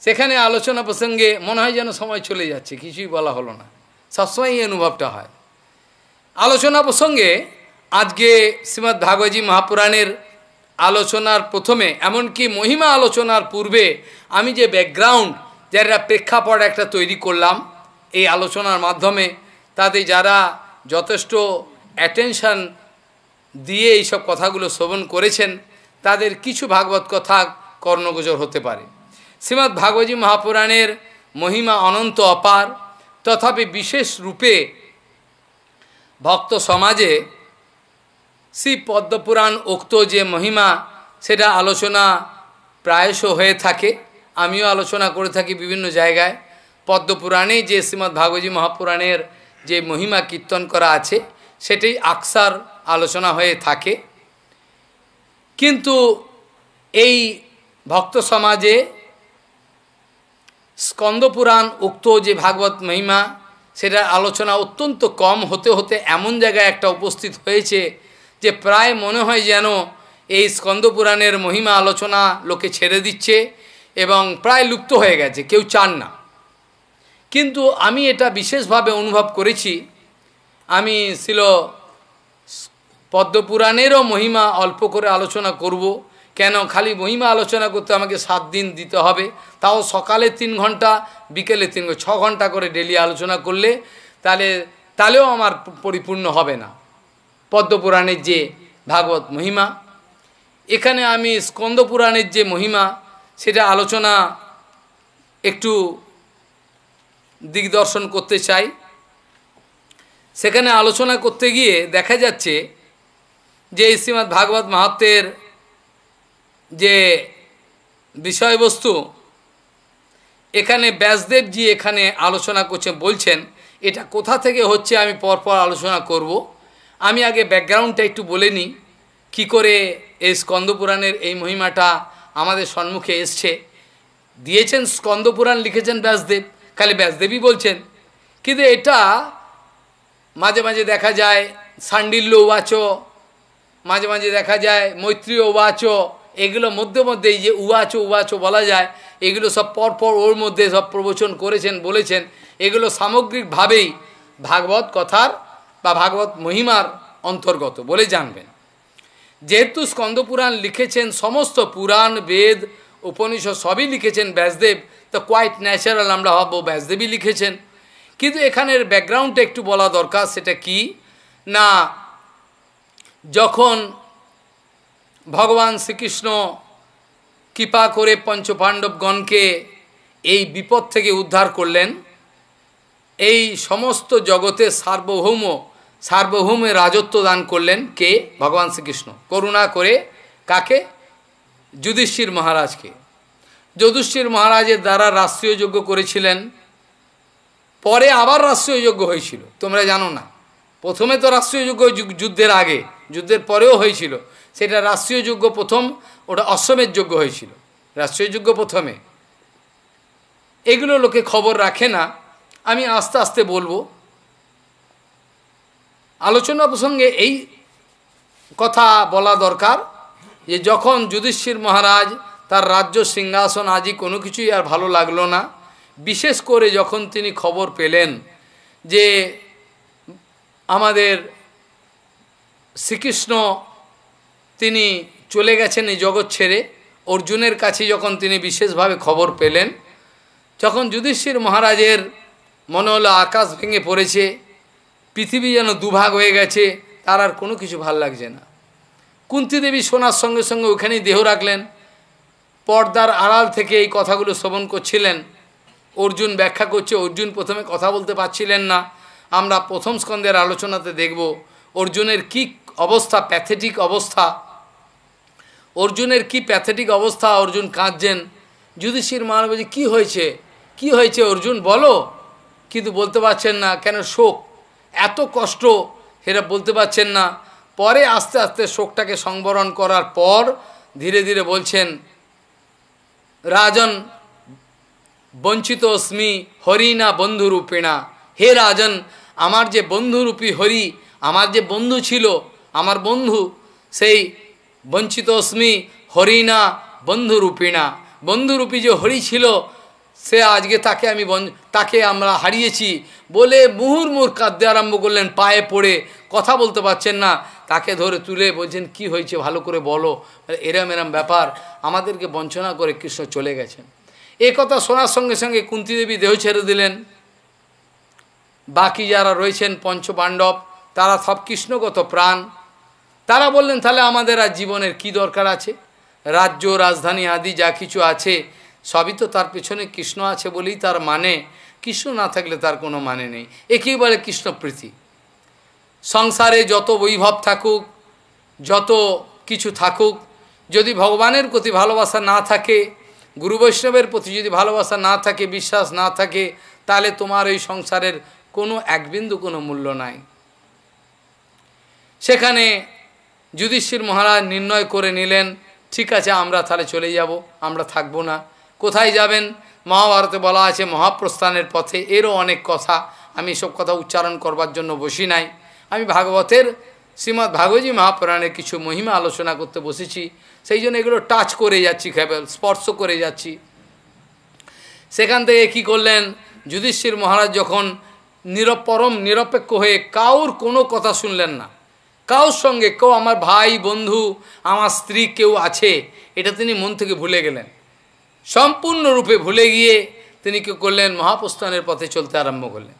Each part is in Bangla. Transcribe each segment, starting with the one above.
সেখানে আলোচনা প্রসঙ্গে মনে হয় যেন সময় চলে যাচ্ছে, কিছুই বলা হলো না, সবসময় এই অনুভবটা হয়। আলোচনা প্রসঙ্গে আজকে শ্রীমদ্ ভাগবতী মহাপুরাণের আলোচনার প্রথমে, এমনকি মহিমা আলোচনার পূর্বে আমি যে ব্যাকগ্রাউন্ড, যারা প্রেক্ষাপট একটা তৈরি করলাম এই আলোচনার মাধ্যমে, তাতে যারা যথেষ্ট অ্যাটেনশন দিয়ে এইসব কথাগুলো শ্রবণ করেছেন তাদের কিছু ভাগবত কথা কর্ণগোচর হতে পারে। শ্রীমদ্ ভাগবতী মহাপুরাণের মহিমা অনন্ত অপার, তথাপি বিশেষ রূপে ভক্ত সমাজে শ্রী পদ্মপুরাণ উক্ত যে মহিমা সেটা আলোচনা প্রায়শ হয়ে থাকে। আমিও আলোচনা করে থাকি বিভিন্ন জায়গায়। পদ্মপুরাণে যে শ্রীমদ্ ভাগবতী মহাপুরাণের যে মহিমা কীর্তন করা আছে সেটাই আকসার আলোচনা হয়ে থাকে। কিন্তু এই ভক্ত সমাজে স্কন্দপুরাণ উক্ত যে ভাগবত মহিমা সেটার আলোচনা অত্যন্ত কম হতে হতে এমন জায়গায় একটা উপস্থিত হয়েছে যে প্রায় মনে হয় যেন এই স্কন্দপুরাণের মহিমা আলোচনা লোকে ছেড়ে দিচ্ছে এবং প্রায় লুপ্ত হয়ে গেছে, কেউ চান না। কিন্তু আমি এটা বিশেষভাবে অনুভব করেছি। আমি ছিল পদ্মপুরাণেরও মহিমা অল্প করে আলোচনা করব। কেন খালি মহিমা আলোচনা করতে আমাকে 7 দিন দিতে হবে, তাও সকালে 3 ঘন্টা, বিকেলে 3 ঘন্টা, 6 ঘন্টা করে ডেলি আলোচনা করলে তাহলেও আমার পরিপূর্ণ হবে না পদ্মপুরাণের যে ভাগবত মহিমা। এখানে আমি স্কন্দপুরাণের যে মহিমা সেটা আলোচনা একটু দিগদর্শন করতে চাই। সেখানে আলোচনা করতে গিয়ে দেখা যাচ্ছে যে শ্রীমদ্ ভাগবত মাহাত্ম্যের যে বিষয়বস্তু, এখানে ব্যাসদেবজি এখানে আলোচনা করছেন, বলছেন এটা কোথা থেকে হচ্ছে আমি পরপর আলোচনা করব। আমি আগে ব্যাকগ্রাউন্ডটা একটু বলে নিই, কী করে এই স্কন্দপুরাণের এই মহিমাটা আমাদের সম্মুখে এসছে। দিয়েছেন স্কন্দপুরাণ, লিখেছেন ব্যাসদেব, খালি ব্যাসদেবই বলছেন। কিন্তু এটা মাঝে মাঝে দেখা যায় সান্ডিল্য উবাচ, মাঝে মাঝে দেখা যায় মৈত্রীয় উবাচ, এগুলো মধ্যে মধ্যে এই যে উবাচ বলা যায়, এগুলো সব পরপর ওর মধ্যে সব প্রবচন করেছেন, বলেছেন। এগুলো সামগ্রিকভাবেই ভাগবত কথার বা ভাগবত মহিমার অন্তর্গত বলে জানবেন। যেহেতু স্কন্দপুরাণ লিখেছেন, সমস্ত পুরাণ বেদ উপনিষদ সবই লিখেছেন ব্যাসদেব, তো কোয়াইট ন্যাচারাল আমরা ভাববো ব্যাসদেবই লিখেছেন। কিন্তু এখানের ব্যাকগ্রাউন্ডটা একটু বলা দরকার। সেটা কি না, যখন ভগবান শ্রীকৃষ্ণ কৃপা করে পঞ্চপাণ্ডবগণকে এই বিপদ থেকে উদ্ধার করলেন, এই সমস্ত জগতে সার্বভৌমের রাজত্ব দান করলেন কে? ভগবান শ্রীকৃষ্ণ। করুণা করে কাকে? যুধিষ্ঠির মহারাজকে। যুধিষ্ঠির মহারাজের দ্বারা রাষ্ট্রীয় যজ্ঞ করেছিলেন, পরে আবার রাষ্ট্রীয় যজ্ঞ হয়েছিল, তোমরা জানো না। প্রথমে তো রাষ্ট্রীয় যজ্ঞ যুদ্ধের আগে, যুদ্ধের পরেও হয়েছিল, সেটা রাষ্ট্রীয় যজ্ঞ প্রথম, ওটা অশ্বমেধ যজ্ঞ হয়েছিল, রাষ্ট্রীয় যজ্ঞ প্রথমে। এগুলো লোকে খবর রাখে না, আমি আস্তে আস্তে বলবো। আলোচনা প্রসঙ্গে এই কথা বলা দরকার যে যখন যুধিষ্ঠির মহারাজ তার রাজ্য সিংহাসন আদি কোনো কিছুই আর ভালো লাগলো না, বিশেষ করে যখন তিনি খবর পেলেন যে আমাদের শ্রীকৃষ্ণ তিনি চলে গেছেন এই জগৎ ছেড়ে, অর্জুনের কাছে যখন তিনি বিশেষভাবে খবর পেলেন, যখন যুধিষ্ঠির মহারাজের মনে হলো আকাশ ভেঙে পড়েছে, পৃথিবী যেন দুভাগ হয়ে গেছে, তার আর কোনো কিছু ভাল লাগছে না। কুন্তী দেবী শোনার সঙ্গে সঙ্গে ওখানেই দেহ রাখলেন, পর্দার আড়াল থেকে এই কথাগুলো শ্রবণ করছিলেন। অর্জুন ব্যাখ্যা করছে, অর্জুন প্রথমে কথা বলতে পারছিলেন না। আমরা প্রথম স্কন্ধের আলোচনাতে দেখব অর্জুনের কি অবস্থা, প্যাথেটিক অবস্থা, অর্জুনের কি প্যাথেটিক অবস্থা, অর্জুন কাঁদছেন। যুধিষ্ঠির মহারাজ বলছে কী হয়েছে, কী হয়েছে অর্জুন বলো, কিন্তু বলতে পারছেন না, কেন শোক, এত কষ্ট, সেটা বলতে পারছেন না। পরে আস্তে আস্তে শোকটাকে সংবরণ করার পর ধীরে ধীরে বলছেন, রাজন বঞ্চিত অস্মি হরিণা বন্ধুরূপিণা। হে রাজন, আমার যে বন্ধুরূপী হরি, আমার যে বন্ধু ছিল, আমার বন্ধু, সেই বঞ্চিত অস্মি হরিণা বন্ধুরূপিণা, বন্ধুরূপী যে হরি ছিল সে আজকে তাকে আমরা হারিয়েছি বলে মুহুর্মুহুর কাঁদতে আরম্ভ করলেন, পায়ে পড়ে, কথা বলতে পারছেন না। তাকে ধরে তুলে বলছেন, কি হয়েছে ভালো করে বলো। এরম এরম ব্যাপার, আমাদেরকে বঞ্চনা করে কৃষ্ণ চলে গেছেন। এ কথা শোনার সঙ্গে সঙ্গে কুন্তী দেবী দেহ ছেড়ে দিলেন। বাকি যারা রয়েছেন পঞ্চপাণ্ডব, তারা সব কৃষ্ণগত প্রাণ। তারা বললেন, তাহলে আমাদের আর জীবনের কি দরকার আছে? রাজ্য রাজধানী আদি যা কিছু আছে সবই তো তার পেছনে কৃষ্ণ আছে বলেই তার মানে, কৃষ্ণ না থাকলে তার কোনো মানে নেই। একেবারে কৃষ্ণপ্রীতি। সংসারে যত বৈভব থাকুক, যত কিছু থাকুক, যদি ভগবানের প্রতি ভালোবাসা না থাকে, গুরু বৈষ্ণবের প্রতি যদি ভালোবাসা না থাকে, বিশ্বাস না থাকে, তাহলে তোমার এই সংসারের কোনো এক বিন্দু কোনো মূল্য নাই। সেখানে যুধিষ্ঠির মহারাজ নির্ণয় করে নিলেন, ঠিক আছে আমরা তাহলে চলে যাব, আমরা থাকবো না। কোথায় যাবেন? মহাভারতে বলা আছে মহাপ্রস্থানের পথে। এরও অনেক কথা, আমি এসব কথা উচ্চারণ করবার জন্য বসি নাই। আমি ভাগবতের শ্রীমদ্ ভাগবতী মহাপুরাণের কিছু মহিমা আলোচনা করতে বসেছি, সেই জন্য এগুলো টাচ করে যাচ্ছি, কেবল স্পর্শ করে যাচ্ছি। সেখান থেকে কী করলেন, যুধিষ্ঠির মহারাজ যখন পরম নিরপেক্ষ হয়ে কাউর কোনো কথা শুনলেন না, কাউর সঙ্গে কেউ আমার ভাই বন্ধু আমার স্ত্রী কেউ আছে এটা তিনি মন থেকে ভুলে গেলেন। সম্পূর্ণরূপে ভুলে গিয়ে তিনি কী করলেন, মহাপ্রস্থানের পথে চলতে আরম্ভ করলেন।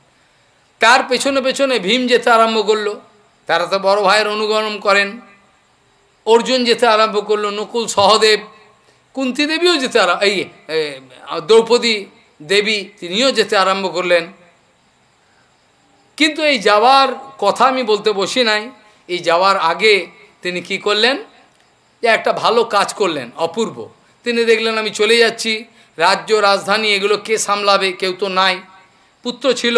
তার পেছনে পেছনে ভীম যেতে আরম্ভ করলো, তারা তো বড় ভাইয়ের অনুগমন করেন। অর্জুন যেতে আরম্ভ করলো, নকুল সহদেব, কুন্তী দেবীও যেতে দ্রৌপদী দেবী তিনিও যেতে আরম্ভ করলেন। কিন্তু এই যাওয়ার কথা আমি বলতে বসি নাই। এই যাওয়ার আগে তিনি কি করলেন, যে একটা ভালো কাজ করলেন অপূর্ব। তিনি দেখলেন আমি চলে যাচ্ছি, রাজ্য রাজধানী এগুলো কে সামলাবে, কেউ তো নাই। পুত্র ছিল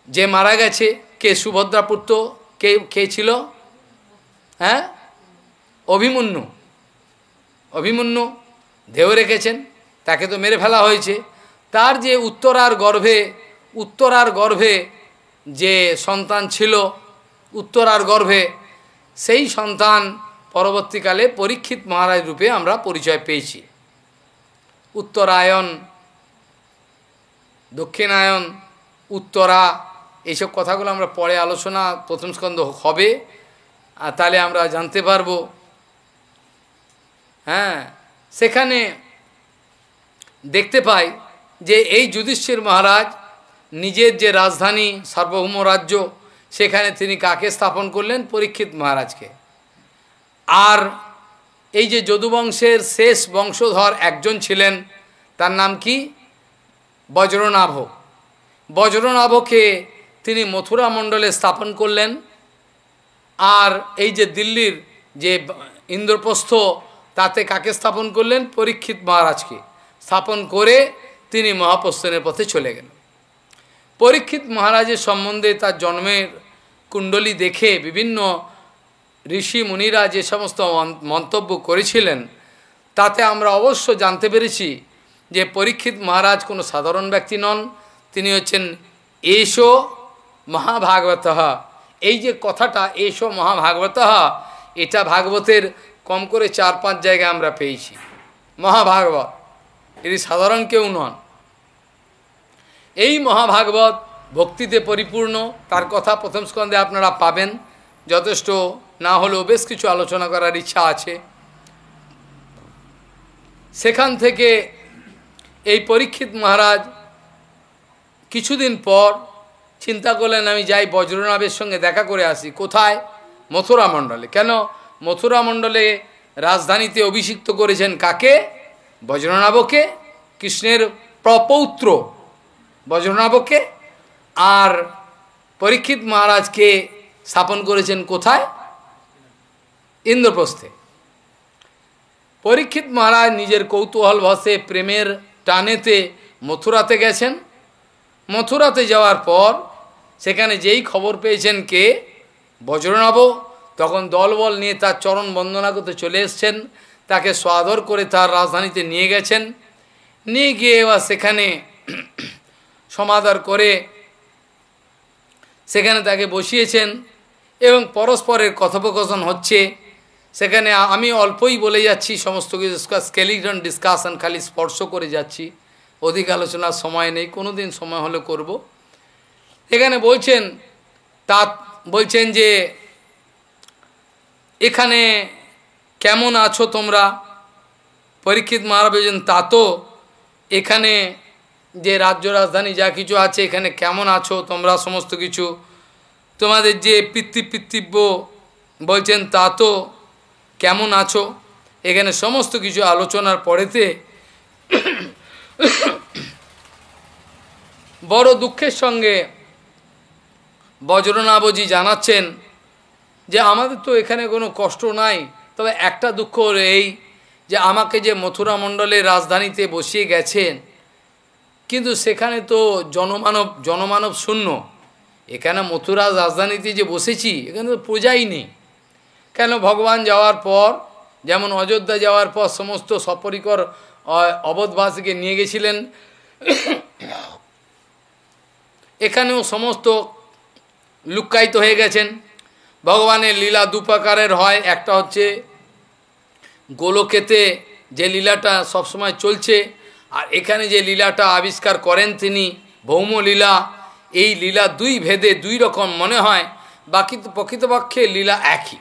যে মারা গেছে, কে সুভদ্রা পুত্র, কে ছিল? হ্যাঁ, অভিমন্যু দেহ রেখেছেন, তাকে তো মেরে ফেলা হয়েছে। তার যে উত্তরার গর্ভে যে সন্তান ছিল, উত্তরার গর্ভে, সেই সন্তান পরবর্তীকালে পরীক্ষিত মহারাজ রূপে আমরা পরিচয় পেয়েছি। উত্তরায়ণ, দক্ষিণায়ন, উত্তরা, এইসব কথাগুলো আমরা পরে আলোচনা প্রথম স্কন্ধ হবে, আর তাহলে আমরা জানতে পারবো। হ্যাঁ, সেখানে দেখতে পাই যে এই যুধিষ্ঠির মহারাজ নিজের যে রাজধানী সার্বভৌম রাজ্য, সেখানে তিনি কাকে স্থাপন করলেন? পরীক্ষিত মহারাজকে। আর এই যে যদুবংশের শেষ বংশধর একজন ছিলেন, তার নাম কি? বজ্রনাভ। বজ্রনাভকে তিনি মথুরা মণ্ডলে স্থাপন করলেন। আর এই যে দিল্লির যে ইন্দ্রপ্রস্থ, তাতে কাকে স্থাপন করলেন? পরীক্ষিত মহারাজকে স্থাপন করে তিনি মহাপ্রস্থানের পথে চলে গেলেন। পরীক্ষিত মহারাজের সম্বন্ধে তার জন্মের কুণ্ডলী দেখে বিভিন্ন ঋষি মুনিরা যে সমস্ত মন্তব্য করেছিলেন, তাতে আমরা অবশ্য জানতে পেরেছি যে পরীক্ষিত মহারাজ কোনো সাধারণ ব্যক্তি নন, তিনি হচ্ছেন এষো মহাভাগবত। এই যে কথাটা এষো মহাভাগবত, এটা ভাগবতের কম করে 4-5 জায়গায় আমরা পেয়েছি। মহাভাগবত, এটি সাধারণ কেউ নন। এই মহাভাগবত ভক্তিতে পরিপূর্ণ, তার কথা প্রথম স্কন্ধে আপনারা পাবেন। যথেষ্ট না হলেও বেশ কিছু আলোচনা করার ইচ্ছা আছে। সেখান থেকে এই পরীক্ষিত মহারাজ কিছুদিন পর চিন্তা করলেন, আমি যাই বজ্রনাভের সঙ্গে দেখা করে আসি। কোথায়? মথুরা মণ্ডলে। কেন? মথুরা মণ্ডলে রাজধানীতে অভিষিক্ত করেছেন কাকে? বজ্রনাভকে, কৃষ্ণের প্রপৌত্র বজ্রনাভকে। আর পরীক্ষিত মহারাজকে স্থাপন করেছেন কোথায়? ইন্দ্রপ্রস্থে। পরীক্ষিত মহারাজ নিজের কৌতূহল বশে প্রেমের টানেতে মথুরাতে গেছেন। মথুরাতে যাওয়ার পর সেখানে যেই খবর পেয়েছেন কে? বজ্রনাভ। তখন দলবল নিয়ে তার চরণ বন্দনা করতে চলে এসছেন, তাকে সাদর করে তার রাজধানীতে নিয়ে গেছেন। নিয়ে গিয়ে এবার সেখানে সমাদর করে সেখানে তাকে বসিয়েছেন এবং পরস্পরের কথোপকথন হচ্ছে। সেখানে আমি অল্পই বলে যাচ্ছি, সমস্ত কিছু স্কেলিটন ডিসকাশন খালি স্পর্শ করে যাচ্ছি, অধিক আলোচনার সময় নেই, কোনো দিন সময় হলে করব। এখানে বলছেন বলছেন যে এখানে কেমন আছো তোমরা। পরীক্ষিত মহারাজ বলছেন তা তো এখানে যে রাজ্য রাজধানী যা কিছু আছে এখানে কেমন আছো তোমরা, সমস্ত কিছু তোমাদের যে পিতৃব্য বলছেন তা তো কেমন আছো। এখানে সমস্ত কিছু আলোচনার পরেতে বড় দুঃখের সঙ্গে বজ্রনাভজি জানাচ্ছেন যে আমাদের তো এখানে কোনো কষ্ট নাই, তবে একটা দুঃখ হলো এই যে আমাকে যে মথুরা মণ্ডলের রাজধানীতে বসিয়ে গেছেন, কিন্তু সেখানে তো জনমানব শূন্য। এখানে মথুরা রাজধানীতে যে বসেছি এখানে তো প্রজাই নেই। কেন ভগবান যাওয়ার পর, যেমন অযোধ্যা যাওয়ার পর সমস্ত সপরিকর অবধবাসীকে নিয়ে গেছিলেন, এখানেও সমস্ত লুক্কায়িত হয়ে গেছেন। ভগবানের লীলা দুপ্রকারের হয়, একটা হচ্ছে গোলকেতে যে লীলাটা সবসময় চলছে, আর এখানে যে লীলাটা আবিষ্কার করেন তিনি ভৌম লীলা। এই লীলা দুই ভেদে দুই রকম মনে হয়, বাকি তো প্রকৃতপক্ষে লীলা একই।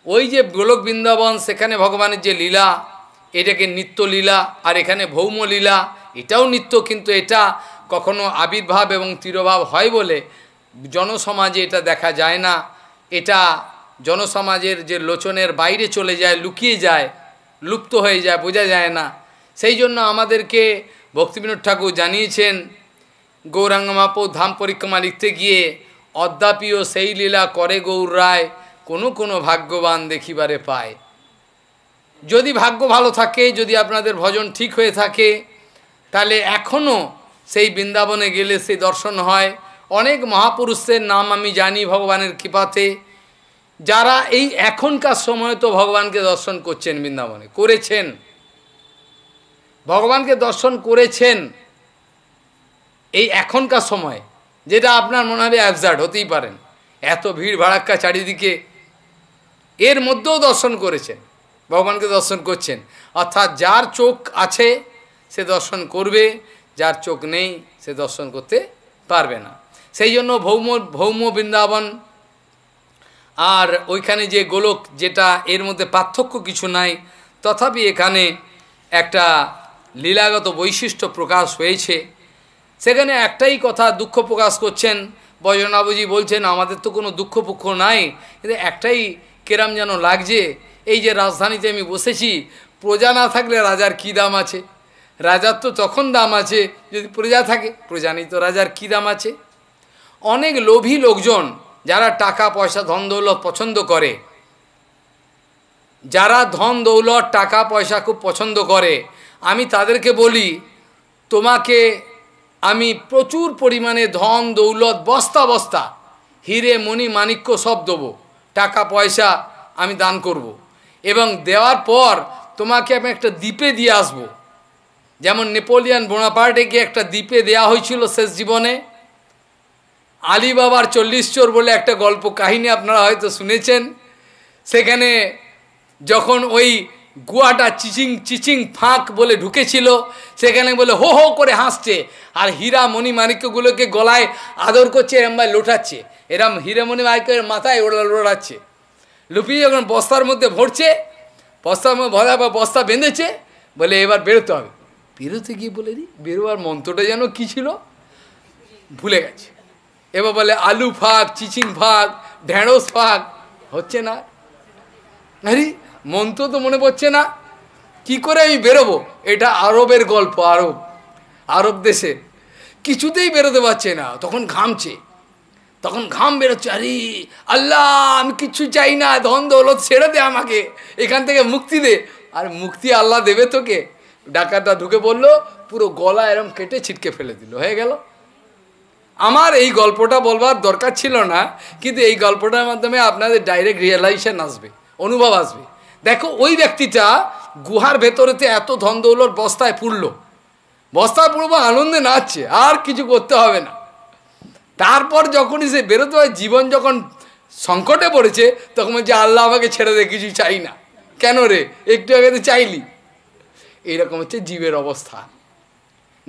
ওই যে গোলক বৃন্দাবন সেখানে ভগবানের যে লীলা এটাকে নিত্য লীলা, আর এখানে ভৌম লীলা এটাও নিত্য, কিন্তু এটা কখনো আবির্ভাব এবং তিরোভাব হয় বলে জনসমাজে এটা দেখা যায় না। এটা জনসমাজের যে লোচনের বাইরে চলে যায়, লুকিয়ে যায়, লুপ্ত হয়ে যায়, বোঝা যায় না। সেই জন্য আমাদেরকে ভক্তিবিনোদ ঠাকুর জানিয়েছেন গৌরাঙ্গ মহাপ্রভু ধাম পরিক্রমা লিখতে গিয়ে, অদ্যাপিও সেই লীলা করে গৌর রায়, কোনো ভাগ্যবান দেখিবারে পায়। যদি ভাগ্য ভালো থাকে, যদি আপনাদের ভজন ঠিক হয়ে থাকে, তাহলে এখনও সেই বৃন্দাবনে গেলে সেই দর্শন হয়। অনেক মহাপুরুষের নাম আমি জানি ভগবানের কৃপাতে, যারা এই এখনকার সময় তো ভগবানকে দর্শন করছেন, বৃন্দাবনে করেছেন, ভগবানকে দর্শন করেছেন এই এখনকার সময়, যেটা আপনার মনে হবে অ্যাবসার্ড, হতেই পারেন, এত ভিড় ভাড়াক্কা চারিদিকে, এর মধ্যেও দর্শন করেছেন, ভগবানকে দর্শন করছেন। অর্থাৎ যার চোখ আছে সে দর্শন করবে, যার চোখ নেই সে দর্শন করতে পারবে না। সেই জন্য ভৌম বৃন্দাবন আর ওইখানে যে গোলক, যেটা এর মধ্যে পার্থক্য কিছু নাই, তথাপি এখানে একটা লীলাগত বৈশিষ্ট্য প্রকাশ হয়েছে। সেখানে একটাই কথা দুঃখ প্রকাশ করছেন বৈজনাভজি, বলছেন আমাদের তো কোনো দুঃখ পুক্ষ নাই, কিন্তু একটাই কেরাম যেন লাগছে, এই যে রাজধানীতে আমি বসেছি, প্রজা না থাকলে রাজার কী দাম আছে? রাজার তো তখন দাম আছে যদি প্রজা থাকে, প্রজা নেই তো রাজার কী দাম আছে? অনেক লোভী লোকজন যারা টাকা পয়সা ধন দৌলত পছন্দ করে, যারা ধন দৌলত টাকা পয়সা খুব পছন্দ করে, আমি তাদেরকে বলি তোমাকে আমি প্রচুর পরিমাণে ধন দৌলত বস্তা বস্তা হিরে মণি মাণিক্য সব দেবো, টাকা পয়সা আমি দান করব, এবং দেওয়ার পর তোমাকে আমি একটা দ্বীপে দিয়ে আসবো। যেমন নেপোলিয়ান বোনাপার্টেকে একটা দ্বীপে দেয়া হয়েছিল শেষ জীবনে। আলিবাবার 40 চোর বলে একটা গল্প কাহিনী আপনারা হয়তো শুনেছেন। সেখানে যখন ওই গুয়াটা চিচিং ফাঁক বলে ঢুকেছিল, সেখানে বলে হো হো করে হাসছে, আর হীরা মণি মাণিক্যগুলোকে গলায় আদর করছে, এরম ভাই লোটাচ্ছে, এরম হীরা মণি মাণিক্যের মাথায় লোটাচ্ছে, লুপিয়ে যখন বস্তার মধ্যে ভরছে, বস্তার মধ্যে ভরা বা বস্তা বেঁধেছে, বলে এবার বেরোতে হবে। বেরোতে গিয়ে বলে দি বেরোবার মন্ত্রটা যেন কী ছিল ভুলে গেছে। এবার বলে আলু ফাঁক, চিচিং ফাঁক, ঢেঁড়স ফাঁক, হচ্ছে না, আরে মন্ত্র তো মনে পড়ছে না, কি করে আমি বেরোবো? এটা আরবের গল্প, আরব দেশে কিছুতেই বেরোতে পারছে না, তখন ঘামছে, তখন ঘাম বেরোচ্ছে, আরে আল্লাহ আমি কিচ্ছু চাই না, ধন দৌলত ছেড়ে দে আমাকে, এখান থেকে মুক্তি দে। আর মুক্তি আল্লাহ দেবে তোকে? ডাকাতটা ঢুকে পড়লো, পুরো গলা এরম কেটে ছিটকে ফেলে দিল, হয়ে গেল। আমার এই গল্পটা বলবার দরকার ছিল না, কিন্তু এই গল্পটার মাধ্যমে আপনাদের ডাইরেক্ট রিয়েলাইজেশন আসবে, অনুভব আসবে। দেখো ওই ব্যক্তিটা গুহার ভেতরেতে এত ধন দৌলত বস্তায় পুরলো, বস্তায় পুরবো আনন্দে নাচছে, আর কিছু করতে হবে না। তারপর যখনই সে বেরোতে হয়, জীবন যখন সংকটে পড়েছে, তখন বলছে আল্লাহ আমাকে ছেড়ে দে, কিছু চাই না। কেন রে, একটু আগে তো চাইলি। এইরকম হচ্ছে জীবের অবস্থা।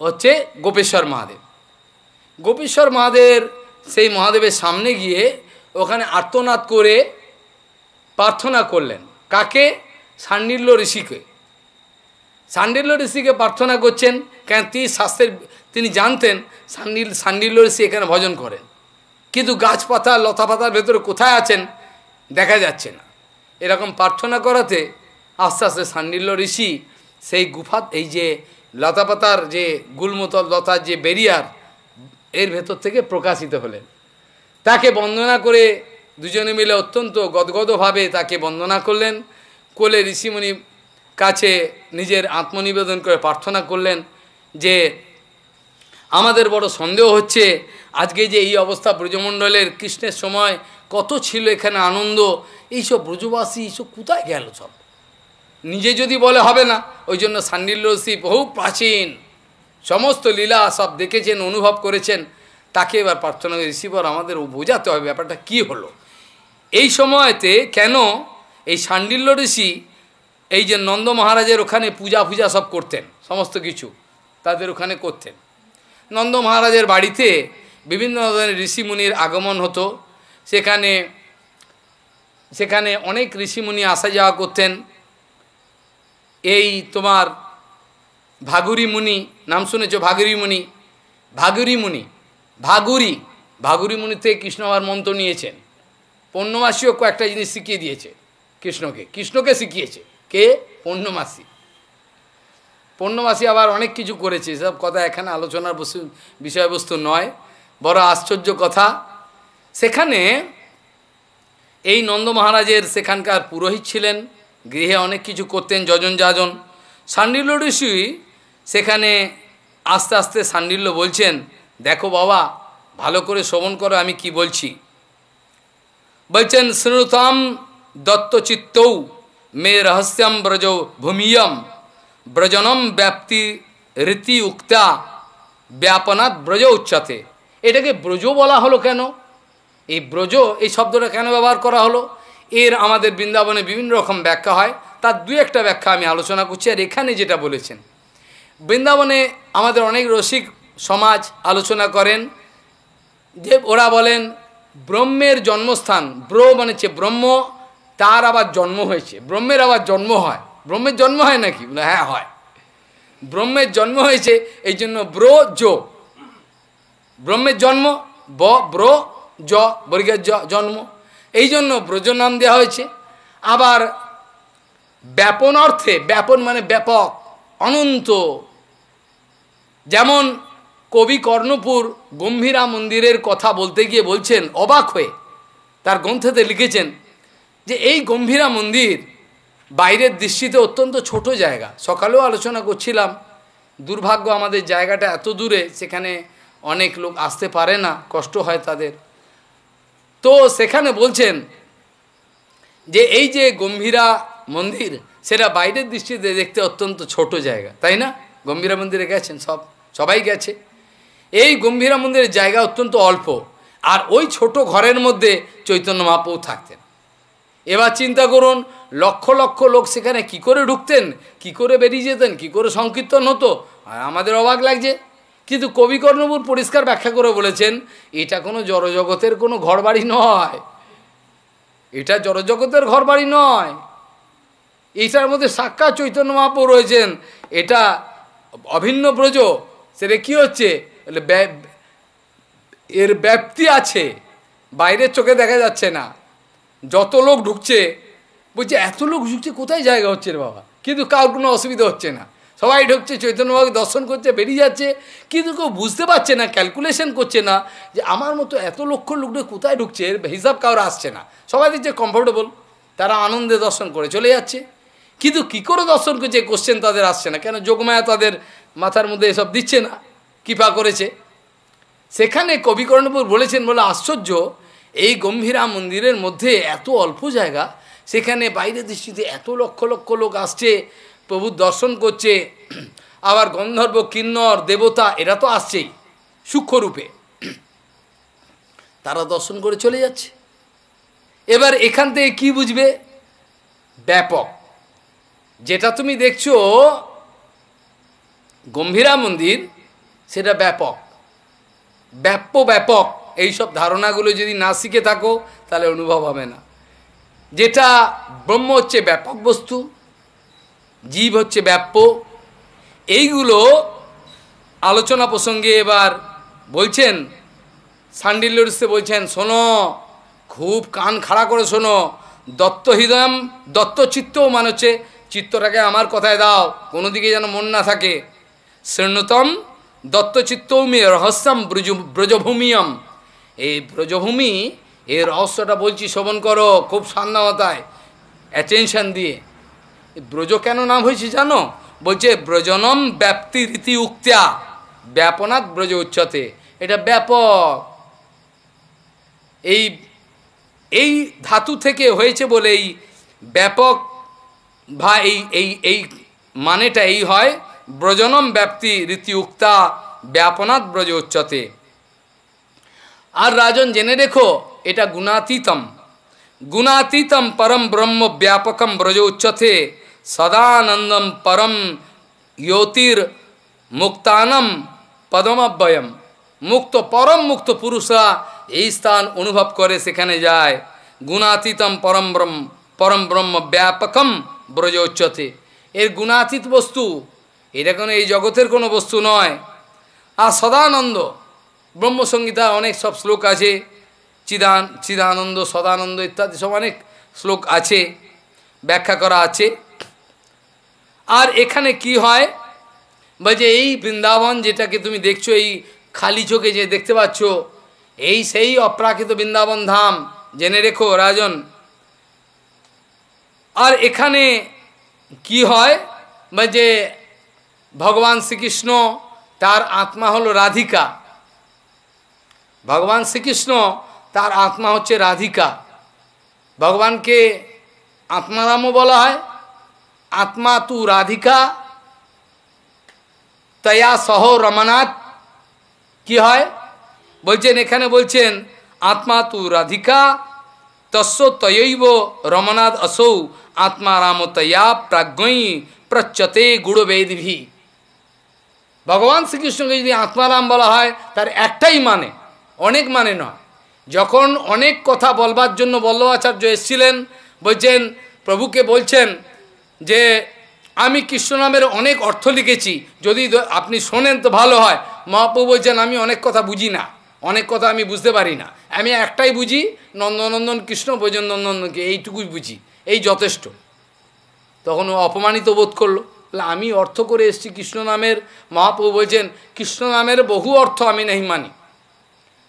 হচ্ছে গোপেশ্বর মহাদেব। গোপেশ্বর মহাদেব সেই মহাদেবের সামনে গিয়ে ওখানে আর্তনাদ করে প্রার্থনা করলেন। কাকে? শাণ্ডিল্য ঋষিকে। শাণ্ডিল্য ঋষিকে প্রার্থনা করছেন, কেন তিনি জানতেন শাণ্ডিল্য ঋষি এখানে ভজন করেন, কিন্তু গাছপাতা লতাপাতার ভেতরে কোথায় আছেন দেখা যাচ্ছে না। এরকম প্রার্থনা করাতে আস্তে আস্তে শাণ্ডিল্য ঋষি সেই গুফা, এই যে লতাপাতার যে গুলমতল লতার যে বেরিয়ার, এর ভেতর থেকে প্রকাশিত হলেন। তাকে বন্দনা করে দুজনে মিলে অত্যন্ত গদগদভাবে তাকে বন্দনা করলেন। কোলে ঋষিমুনি কাছে নিজের আত্মনিবেদন করে প্রার্থনা করলেন যে আমাদের বড় সন্দেহ হচ্ছে, আজকে যে এই অবস্থা ব্রজমণ্ডলের, কৃষ্ণের সময় কত ছিল এখানে আনন্দ, এইসব ব্রজবাসী এইসব কোথায় গেল সব? নিজে যদি বলে হবে না, ওই জন্য শাণ্ডিল্য ঋষি বহু প্রাচীন সমস্ত লীলা সব দেখেছেন, অনুভব করেছেন। তাকে এবার প্রার্থনা করে ঋষিবর আমাদের বোঝাতে হবে ব্যাপারটা কী হলো। এই সময়তে কেন এই শাণ্ডিল্য ঋষি এই যে নন্দ মহারাজের ওখানে পূজা পূজা সব করতেন, সমস্ত কিছু তাদের ওখানে করতেন। নন্দ মহারাজের বাড়িতে বিভিন্ন ধরনের ঋষিমুনির আগমন হতো, সেখানে অনেক ঋষিমুনি আসা যাওয়া করতেন। এই তোমার ভাগুরি মুনি নাম শুনেছ? ভাগুরি মুনি, ভাগুরি মুনিতে কৃষ্ণ আবার মন্ত্র নিয়েছেন। পূর্ণমাসীও কয়েকটা জিনিস শিখিয়ে দিয়েছে কৃষ্ণকে শিখিয়েছে কে? পূর্ণমাসী আবার অনেক কিছু করেছে, সব কথা এখানে আলোচনার বিষয়বস্তু নয়। বড় আশ্চর্য কথা, সেখানে এই নন্দ মহারাজের সেখানকার পুরোহিত ছিলেন, গৃহে অনেক কিছু করতেন, যজন যাজন। শাণ্ডিল্য ঋষি সেখানে আস্তে আস্তে শাণ্ডিল্য বলছেন, দেখো বাবা ভালো করে শ্রবণ করো আমি কি বলছি। বলছেন, শ্রুতাম দত্তচিত্তৌ মে রহস্যম ব্রজ ভূমিয়ম ব্রজনম ব্যাপ্তি রীতি উক্তা ব্যাপনাৎ ব্রজ উচ্চতে। এটাকে ব্রজ বলা হলো কেন? এই ব্রজ এই শব্দটা কেন ব্যবহার করা হলো? এর আমাদের বৃন্দাবনে বিভিন্ন রকম ব্যাখ্যা হয়, তার দুই একটা ব্যাখ্যা আমি আলোচনা করছি। আর এখানে যেটা বলেছেন, বৃন্দাবনে আমাদের অনেক রসিক সমাজ আলোচনা করেন যে ওরা বলেন ব্রহ্মের জন্মস্থান, মানে হচ্ছে ব্রহ্ম, তার আবার জন্ম হয়েছে, ব্রহ্মের আবার জন্ম হয়। ব্রহ্মের জন্ম হয় নাকি? বলে হ্যাঁ হয়, ব্রহ্মের জন্ম হয়েছে, এই জন্য ব্রজ, ব্রহ্মের জন্ম, ব্র জ বর্গের জন্ম, এই জন্য ব্রজ নাম দেওয়া হয়েছে। আবার ব্যাপন অর্থে, ব্যাপন মানে ব্যাপক, অনন্ত। যেমন কবি কর্ণপুর গম্ভীরা মন্দিরের কথা বলতে গিয়ে বলছেন অবাক হয়ে, তার গ্রন্থেতে লিখেছেন যে এই গম্ভীরা মন্দির বাইরের দৃষ্টিতে অত্যন্ত ছোট জায়গা। সকালেও আলোচনা করছিলাম, দুর্ভাগ্য আমাদের জায়গাটা এত দূরে, সেখানে অনেক লোক আসতে পারে না, কষ্ট হয় তাদের। তো সেখানে বলছেন যে এই যে গম্ভীরা মন্দির, সেটা বাইরের দৃষ্টিতে দেখতে অত্যন্ত ছোট জায়গা, তাই না? গম্ভীরা মন্দিরে গেছেন সবাই গেছে। এই গম্ভীরা মন্দিরের জায়গা অত্যন্ত অল্প, আর ওই ছোট ঘরের মধ্যে চৈতন্য মহাপ্রভু থাকতেন। এবার চিন্তা করুন, লক্ষ লক্ষ লোক সেখানে কি করে ঢুকতেন, কি করে বেরিয়ে যেতেন, কি করে সংকীর্তন হতো, আর আমাদের অবাক লাগছে। কিন্তু কবি কর্ণপুর পরিষ্কার ব্যাখ্যা করে বলেছেন, এটা কোনো জড়জগতের কোনো ঘরবাড়ি নয়, এটা জড়জগতের ঘরবাড়ি নয়, এইটার মধ্যে সাক্ষাৎ চৈতন্য মহাপ্রভু রয়েছেন, এটা অভিন্ন ব্রজ। সেটা কী হচ্ছে, এর ব্যাপ্তি আছে, বাইরের চোখে দেখা যাচ্ছে না। যত লোক ঢুকছে, বলছে এত লোক ঢুকছে, কোথায় জায়গা হচ্ছে রে বাবা, কিন্তু কারোর কোনো অসুবিধা হচ্ছে না, সবাই ঢুকছে, চৈতন্যবাবুকে দর্শন করছে, বেরিয়ে যাচ্ছে। কিন্তু কেউ বুঝতে পারছে না, ক্যালকুলেশন করছে না যে আমার মতো এত লক্ষ লোক কোথায় ঢুকছে, এর হিসাব কারোর আসছে না। সবাই দিচ্ছে কমফোর্টেবল, তারা আনন্দে দর্শন করে চলে যাচ্ছে। কিন্তু কী করে দর্শন করছে কোশ্চেন তাদের আসছে না, কেন? যোগমায়া তাদের মাথার মধ্যে এসব দিচ্ছে না, কৃপা করেছে। সেখানে কবি কর্ণপুর বলেছেন, বলে আশ্চর্য, এই গম্ভীরা মন্দিরের মধ্যে এত অল্প জায়গা, সেখানে বাইরের দৃষ্টিতে এত লক্ষ লক্ষ লোক আসছে, প্রভুর দর্শন করছে। আবার গন্ধর্ব, কিন্নর, দেবতা এরা তো আসছেই সূক্ষ্মরূপে, তারা দর্শন করে চলে যাচ্ছে। এবার এখান থেকে কী বুঝবে? ব্যাপক। যেটা তুমি দেখছো গম্ভীরা মন্দির, সেটা ব্যাপক, ব্যাপক এইসব ধারণাগুলো যদি না শিখে থাকো তাহলে অনুভব হবে না। যেটা ব্রহ্ম হচ্ছে ব্যাপক বস্তু, জীব হচ্ছে ব্যাপ্য, এইগুলো আলোচনা প্রসঙ্গে এবার বলছেন সান্ডিল্যরিস্তে বলছেন, শোনো, খুব কান খাড়া করে শোনো, দত্ত হৃদয়ম, দত্ত চিত্তও মানে হচ্ছে চিত্তটাকে আমার কথায় দাও, কোনো দিকে যেন মন না থাকে। শৃণুতম দত্তচিত্তৌমি রহস্যম ব্রজভূমিয়ম, এই ব্রজভূমি এই রহস্যটা বলছি, শ্রবণ করো খুব সান্নাবতায়, অ্যাটেনশন দিয়ে। ব্রজ কেন নাম হয়েছে জানো? বলছে ব্রজনম ব্যাপ্তি রীতি উক্ত্যা ব্যাপনাৎ ব্রজ উচ্চতে, এটা ব্যাপক, এই এই ধাতু থেকে হয়েছে বলে এই ব্যাপক এই এই এই মানেটা এই হয়, ব্রজনম ব্যাপ্তি রীতি উক্তা ব্যাপনাৎ ব্রজ উচ্চতে। আর রাজন জেনে রেখো, এটা গুণাতীতম, গুণাতীতম পরম ব্রহ্ম ব্যাপকম ব্রজ উচ্চতে সদানন্দম পরম জ্যোতির মুক্তানম পদমব্যয়ম। মুক্ত, পরম মুক্ত পুরুষরা এই স্থান অনুভব করে সেখানে যায়। গুণাতীতম পরম ব্রহ্ম ব্যাপকম ব্রজ উচ্চতে, এর গুণাতীত বস্তু, এটা কোনো এই জগতের কোনো বস্তু নয়। আর সদানন্দ, ব্রহ্মসংহিতা অনেক সব শ্লোক আছে, চিদানন্দ, সদানন্দ ইত্যাদি সব অনেক শ্লোক আছে, ব্যাখ্যা করা আছে। আর এখানে কি হয়, বলছে এই বৃন্দাবন যেটাকে তুমি দেখছো, এই খালি চোখে যে দেখতে পাচ্ছ, এই সেই অপ্রাকৃত বৃন্দাবন ধাম, জেনে রেখো রাজন। আর এখানে কি হয়, যে ভগবান শ্রীকৃষ্ণ, তার আত্মা হলো রাধিকা, ভগবান শ্রীকৃষ্ণ তার আত্মা হচ্ছে রাধিকা। ভগবানকে আত্মারামও বলা হয়, আত্মা তু রাধিকা তয়া সহ রমনাথ। কি হয় বলছেন এখানে, বলছেন আত্মা তু রাধিকা তস্য তয়ৈব রমনাথ আসৌ আত্মা রাম তয়া প্রাজ্ঞই প্রচ্যতে গুড়বেদভি। ভগবান শ্রীকৃষ্ণকে যদি আত্মারাম বলা হয় তার একটাই মানে, অনেক মানে নয়। যখন অনেক কথা বলবার জন্য বল্লভাচার্য এসেছিলেন, বলছেন প্রভুকে বলছেন যে আমি কৃষ্ণ নামের অনেক অর্থ লিখেছি, যদি আপনি শোনেন তো ভালো হয়। মহাপ্রভু বলছেন আমি অনেক কথা বুঝি না, অনেক কথা আমি বুঝতে পারি না, আমি একটাই বুঝি, নন্দনন্দন কৃষ্ণ ব্রজনন্দনকে, এইটুকুই বুঝি, এই যথেষ্ট। তখন ও অপমানিত বোধ করলো, আমি অর্থ করে এসেছি কৃষ্ণ নামের। মহাপ্রভু বলছেন কৃষ্ণ নামের বহু অর্থ আমি নেই মানি,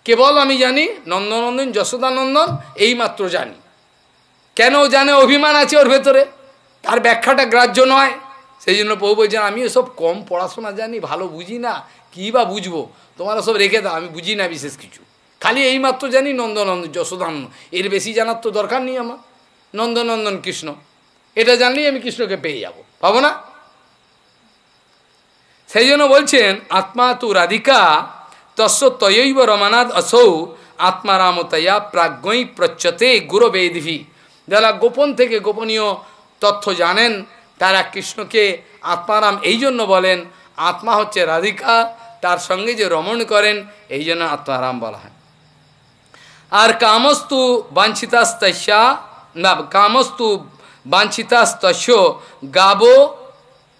কেবল আমি জানি নন্দনন্দন যশোদানন্দন, এইমাত্র জানি। কেন জানে? অভিমান আছে ওর ভেতরে, তার ব্যাখ্যাটা গ্রাহ্য নয়। সেই জন্য প্রভু বলছেন আমি এসব কম পড়াশোনা জানি, ভালো বুঝি না, কী বা বুঝবো, তোমরা সব রেখে দাও, আমি বুঝি না বিশেষ কিছু, খালি এইমাত্র জানি নন্দনন্দন যশোদানন্দ, এর বেশি জানার তো দরকার নেই আমার। নন্দনন্দন কৃষ্ণ, এটা জানলেই আমি কৃষ্ণকে পেয়ে যাব, পাবো না? সেই জন্য বলছেন আত্মা তু রাধিকা তস্য তয়ৈব রমনাথ আসৌ আত্মারামতয়া প্রাজ্ঞই প্রচ্যতে গুরবেদভি। যারা গোপন থেকে গোপনীয় তথ্য জানেন তারা কৃষ্ণকে আত্মারাম এই জন্য বলেন, আত্মা হচ্ছে রাধিকা, তার সঙ্গে যে রমণ করেন এই জন্য আত্মারাম বলা হয়। আর কামস্তু বাঞ্ছিতাস্তস্যা না, কামস্তু বাঞ্ছিতাস্তস্য গাবো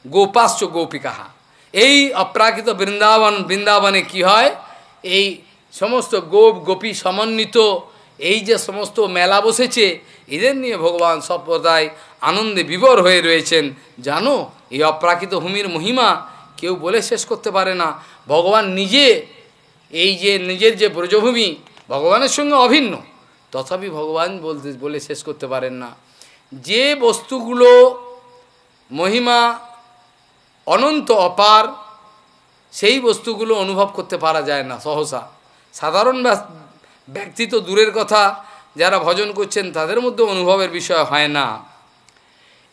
গোপাশ্চ গোপিকাহা। এই অপ্রাকৃত বৃন্দাবনে কি হয়, এই সমস্ত গোপী সমন্বিত এই যে সমস্ত মেলা বসেছে, এদের নিয়ে ভগবান সর্বদাই আনন্দে বিভোর হয়ে রয়েছেন। জানো এই অপ্রাকৃত ভূমির মহিমা কেউ বলে শেষ করতে পারে না। ভগবান নিজে এই যে নিজের যে ব্রজভূমি ভগবানের সঙ্গে অভিন্ন, তথাপি ভগবান বলে শেষ করতে পারেন না। যে বস্তুগুলো মহিমা অনন্ত অপার, সেই বস্তুগুলো অনুভব করতে পারা যায় না সহসা। সাধারণ ব্যক্তি তো দূরের কথা, যারা ভজন করছেন তাদের মধ্যে অনুভবের বিষয় হয় না।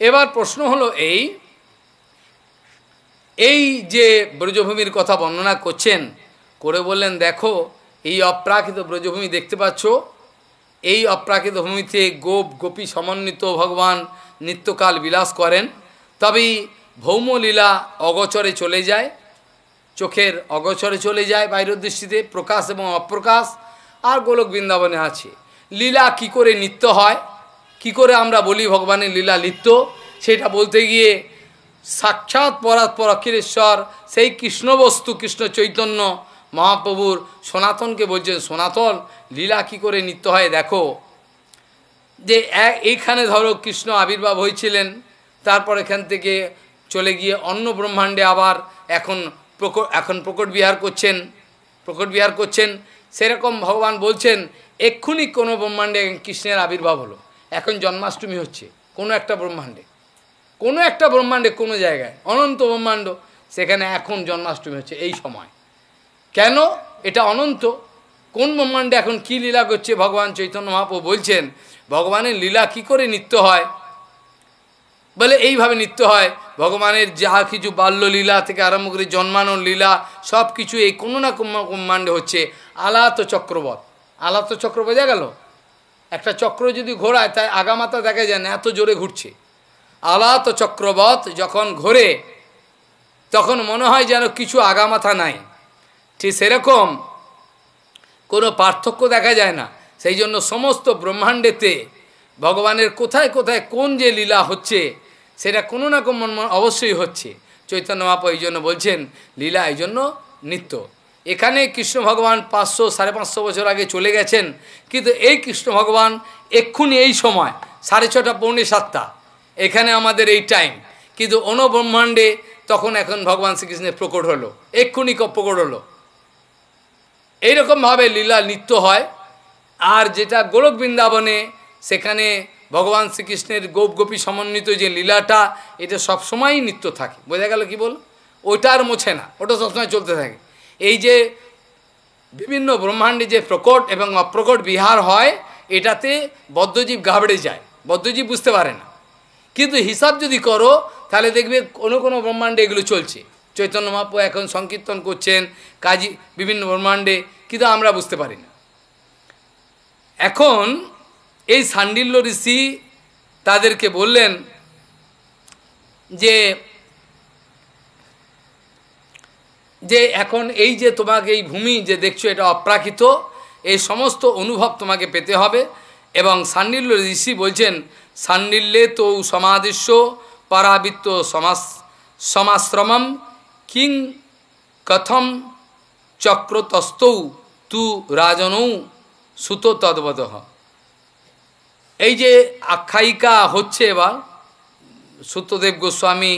এবার প্রশ্ন হলো এই যে ব্রজভূমির কথা বর্ণনা করছেন, করে বললেন দেখো এই অপ্রাকৃত ব্রজভূমি দেখতে পাচ্ছ, এই অপ্রাকৃত ভূমিতে গোপী সমন্বিত ভগবান নিত্যকাল বিলাস করেন। তবে ভৌমলীলা অগোচরে চলে যায়, চোখের অগোচরে চলে যায় বাইরের দৃষ্টিতে, প্রকাশ এবং অপ্রকাশ। আর গোলক বৃন্দাবনে আছে লীলা কি করে নিত্য হয়, কি করে আমরা বলি ভগবানের লীলা নিত্য, সেটা বলতে গিয়ে সাক্ষাৎ পরাৎপর অখিলেশ্বর সেই কৃষ্ণ বস্তু কৃষ্ণ চৈতন্য মহাপ্রভুর সনাতনকে বলছেন, সনাতন লীলা কি করে নিত্য হয় দেখো। যে এইখানে ধরো কৃষ্ণ আবির্ভাব হয়েছিলেন, তারপর এখান থেকে চলে গিয়ে অন্য ব্রহ্মাণ্ডে আবার এখন প্রকট বিহার করছেন। সেরকম ভগবান বলছেন এক্ষুনি কোনো ব্রহ্মাণ্ডে কৃষ্ণের আবির্ভাব হলো, এখন জন্মাষ্টমী হচ্ছে কোনো একটা ব্রহ্মাণ্ডে কোনো জায়গায়, অনন্ত ব্রহ্মাণ্ড, সেখানে এখন জন্মাষ্টমী হচ্ছে এই সময়। কেন? এটা অনন্ত। কোন ব্রহ্মাণ্ডে এখন কি লীলা করছে ভগবান চৈতন্য মহাপ্রভু বলছেন, ভগবানের লীলা কি করে নিত্য হয়, বলে এইভাবে নিত্য হয়। ভগবানের যা কিছু বাল্যলীলা থেকে আরম্ভ করে জন্মানোর লীলা সব কিছু এই কোনো না কোনো ব্রহ্মাণ্ডে হচ্ছে। আলাত চক্র বোঝা গেল? একটা চক্র যদি ঘোরায় তাই আগামাতা দেখা যায় না, এত জোরে ঘুরছে। আলাত চক্রবৎ যখন ঘোরে তখন মনে হয় যেন কিছু আগামাথা নাই, ঠিক সেরকম কোনো পার্থক্য দেখা যায় না। সেই জন্য সমস্ত ব্রহ্মাণ্ডেতে ভগবানের কোথায় কোথায় কোন যে লীলা হচ্ছে সেটা কোনো না কোনো অবশ্যই হচ্ছে। চৈতন্য মহাপ্রভু এই জন্য বলছেন লীলা এই জন্য নিত্য। এখানে কৃষ্ণ ভগবান 500-550 বছর আগে চলে গেছেন, কিন্তু এই কৃষ্ণ ভগবান এক্ষুনি এই সময় 6:30 পৌনে 7টা এখানে আমাদের এই টাইম, কিন্তু অন্য ব্রহ্মাণ্ডে তখন এখন ভগবান শ্রীকৃষ্ণের প্রকট হলো, এক্ষুনি প্রকট হলো। এইরকমভাবে লীলা নিত্য হয়। আর যেটা গোলক বৃন্দাবনে সেখানে ভগবান শ্রীকৃষ্ণের গোপী সমন্বিত যে লীলাটা এটা সবসময়ই নিত্য থাকে। বোঝা গেল কি বল? ওইটা আর মোছে না, ওটা সবসময় চলতে থাকে। এই যে বিভিন্ন ব্রহ্মাণ্ডে যে প্রকট এবং অপ্রকট বিহার হয় এটাতে বদ্ধজীব ঘাবড়ে যায়, বদ্ধজীব বুঝতে পারে না। কিন্তু হিসাব যদি করো তাহলে দেখবে কোনো কোনো ব্রহ্মাণ্ডে এগুলো চলছে। চৈতন্য মহাপ্রভু এখন সংকীর্তন করছেন কাজী বিভিন্ন ব্রহ্মাণ্ডে, কিন্তু আমরা বুঝতে পারি না। এখন এই শাণ্ডিল্য ঋষি তাদেরকে বললেন যে এখন এই যে তোমাকে এই ভূমি যে দেখছো এটা অপ্রাকৃত, এই সমস্ত অনুভব তোমাকে পেতে হবে। এবং শাণ্ডিল্য ঋষি বলছেন শাণ্ডিল্যে তো সমাদিশ্য পরাবৃত্ত সমাশ্রমম কিং কথম চক্রতস্তৌ তু রাজনৌ সুত তদ্বত। এই যে আখ্যায়িকা হচ্ছে এবার সত্যদেব গোস্বামী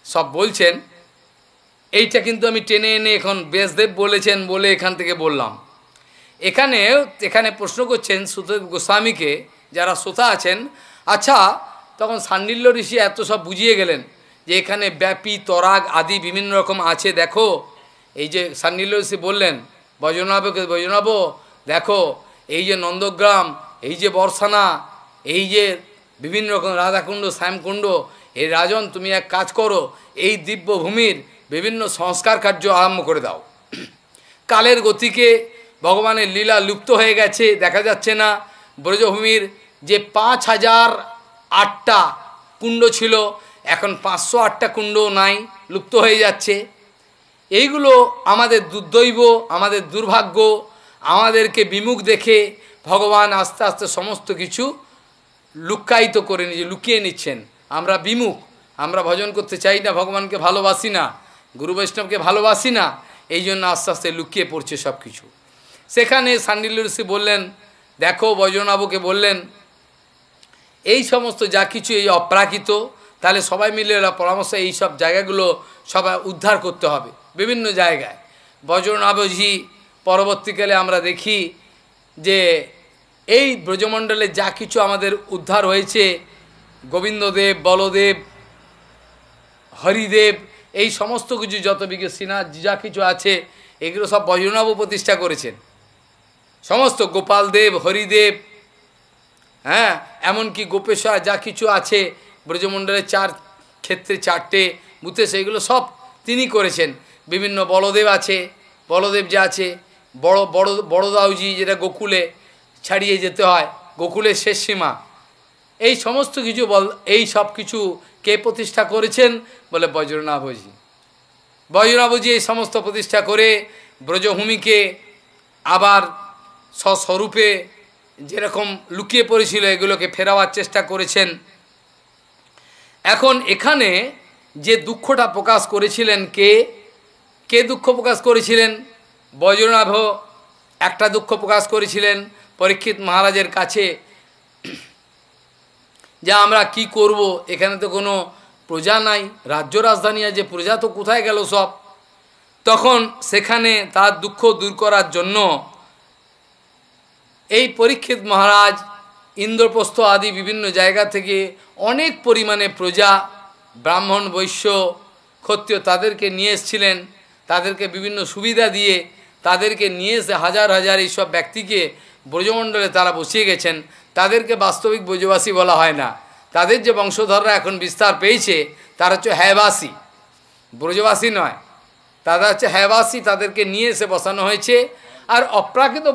সব বলছেন, এইটা কিন্তু আমি টেনে এনে এখন ব্যাসদেব বলেছেন বলে এখান থেকে বললাম। এখানে প্রশ্ন করছেন সত্যদেব গোস্বামীকে যারা শ্রোতা আছেন, আচ্ছা তখন শাণ্ডিল্য ঋষি এত সব বুঝিয়ে গেলেন যে এখানে ব্যাপী তরাগ আদি বিভিন্ন রকম আছে। দেখো এই যে শাণ্ডিল্য ঋষি বললেন বৈজনাভ দেখো এই যে নন্দগ্রাম, এই যে বর্ষানা, এই যে বিভিন্ন রকম রাধাকুণ্ড শ্যামকুণ্ড, এই রাজন তুমি এক কাজ করো, এই দিব্যভূমির বিভিন্ন সংস্কার কার্য আরম্ভ করে দাও। কালের গতিকে ভগবানের লীলা লুপ্ত হয়ে গেছে, দেখা যাচ্ছে না। ব্রজভূমির যে 5008টা কুণ্ড ছিল এখন 508টা কুণ্ডও নাই, লুপ্ত হয়ে যাচ্ছে। এইগুলো আমাদের দুর্দৈব, আমাদের দুর্ভাগ্য। আমাদেরকে বিমুখ দেখে ভগবান আস্তে আস্তে সমস্ত কিছু লুক্কায়িত করে লুকিয়ে নিচ্ছেন। আমরা বিমুখ, আমরা ভজন করতে চাই না, ভগবানকে ভালোবাসি না, গুরু বৈষ্ণবকে ভালোবাসি না, এই জন্য আস্তে আস্তে লুকিয়ে পড়ছে সব কিছু। সেখানে শাণ্ডিল্য ঋষি বললেন, দেখো বৈজনাভকে বললেন এই সমস্ত যা কিছু এই অপ্রাকৃত, তাহলে সবাই মিলে পরামর্শ এই সব জায়গাগুলো সবাই উদ্ধার করতে হবে বিভিন্ন জায়গায়। বৈজনাভজি পরবর্তীকালে আমরা দেখি যে এই ব্রজমণ্ডলে যা কিছু আমাদের উদ্ধার হয়েছে, গোবিন্দদেব, বলদেব, হরিদেব, এই সমস্ত কিছু যত শ্রীনাথ যা কিছু আছে এগুলো সব বৈজনাভ প্রতিষ্ঠা করেছেন। সমস্ত গোপালদেব, হরিদেব, হ্যাঁ এমনকি গোপেশ্বর যা কিছু আছে ব্রজমণ্ডলের 4 ক্ষেত্রে 4টে বুথে সেইগুলো সব তিনি করেছেন। বিভিন্ন বলদেব আছে, বলদেব যে আছে, বড়দাউজি যেটা গোকুলে ছাড়িয়ে যেতে হয়, গোকুলের শেষ সীমা, এই সমস্ত কিছু এই সব কিছু কে প্রতিষ্ঠা করেছেন বলে বজ্রনাভজি। বজরাবুজি এই সমস্ত প্রতিষ্ঠা করে ব্রজভূমিকে আবার স্বস্বরূপে যেরকম লুকিয়ে পড়েছিল এগুলোকে ফেরাবার চেষ্টা করেছেন। এখন এখানে যে দুঃখটা প্রকাশ করেছিলেন, কে দুঃখ প্রকাশ করেছিলেন? বজ্রনাভ একটা দুঃখ প্রকাশ করেছিলেন পরীক্ষিত মহারাজের কাছে, যে আমরা কি করব, এখানে তো কোনো প্রজা নাই, রাজ্য রাজধানী আছে, প্রজা তো কোথায় গেল সব। তখন সেখানে তার দুঃখ দূর করার জন্য এই পরীক্ষিত মহারাজ ইন্দ্রপ্রস্থ আদি বিভিন্ন জায়গা থেকে অনেক পরিমাণে প্রজা, ব্রাহ্মণ, বৈশ্য, ক্ষত্রিয় তাদেরকে নিয়ে এসেছিলেন। তাদেরকে বিভিন্ন সুবিধা দিয়ে তাদেরকে নিয়ে এসে হাজার হাজার এইসব ব্যক্তিকে ব্রজমণ্ডলে তারা বসিয়ে গেছেন। তাদেরকে বাস্তবিক ব্রজবাসী বলা হয় না। তাদের যে বংশধররা এখন বিস্তার পেয়েছে তারা হচ্ছে হ্যাবাসী, ব্রজবাসী নয়, তারা হচ্ছে হ্যাবাসী। তাদেরকে নিয়ে এসে বসানো হয়েছে। আর অপ্রাকৃত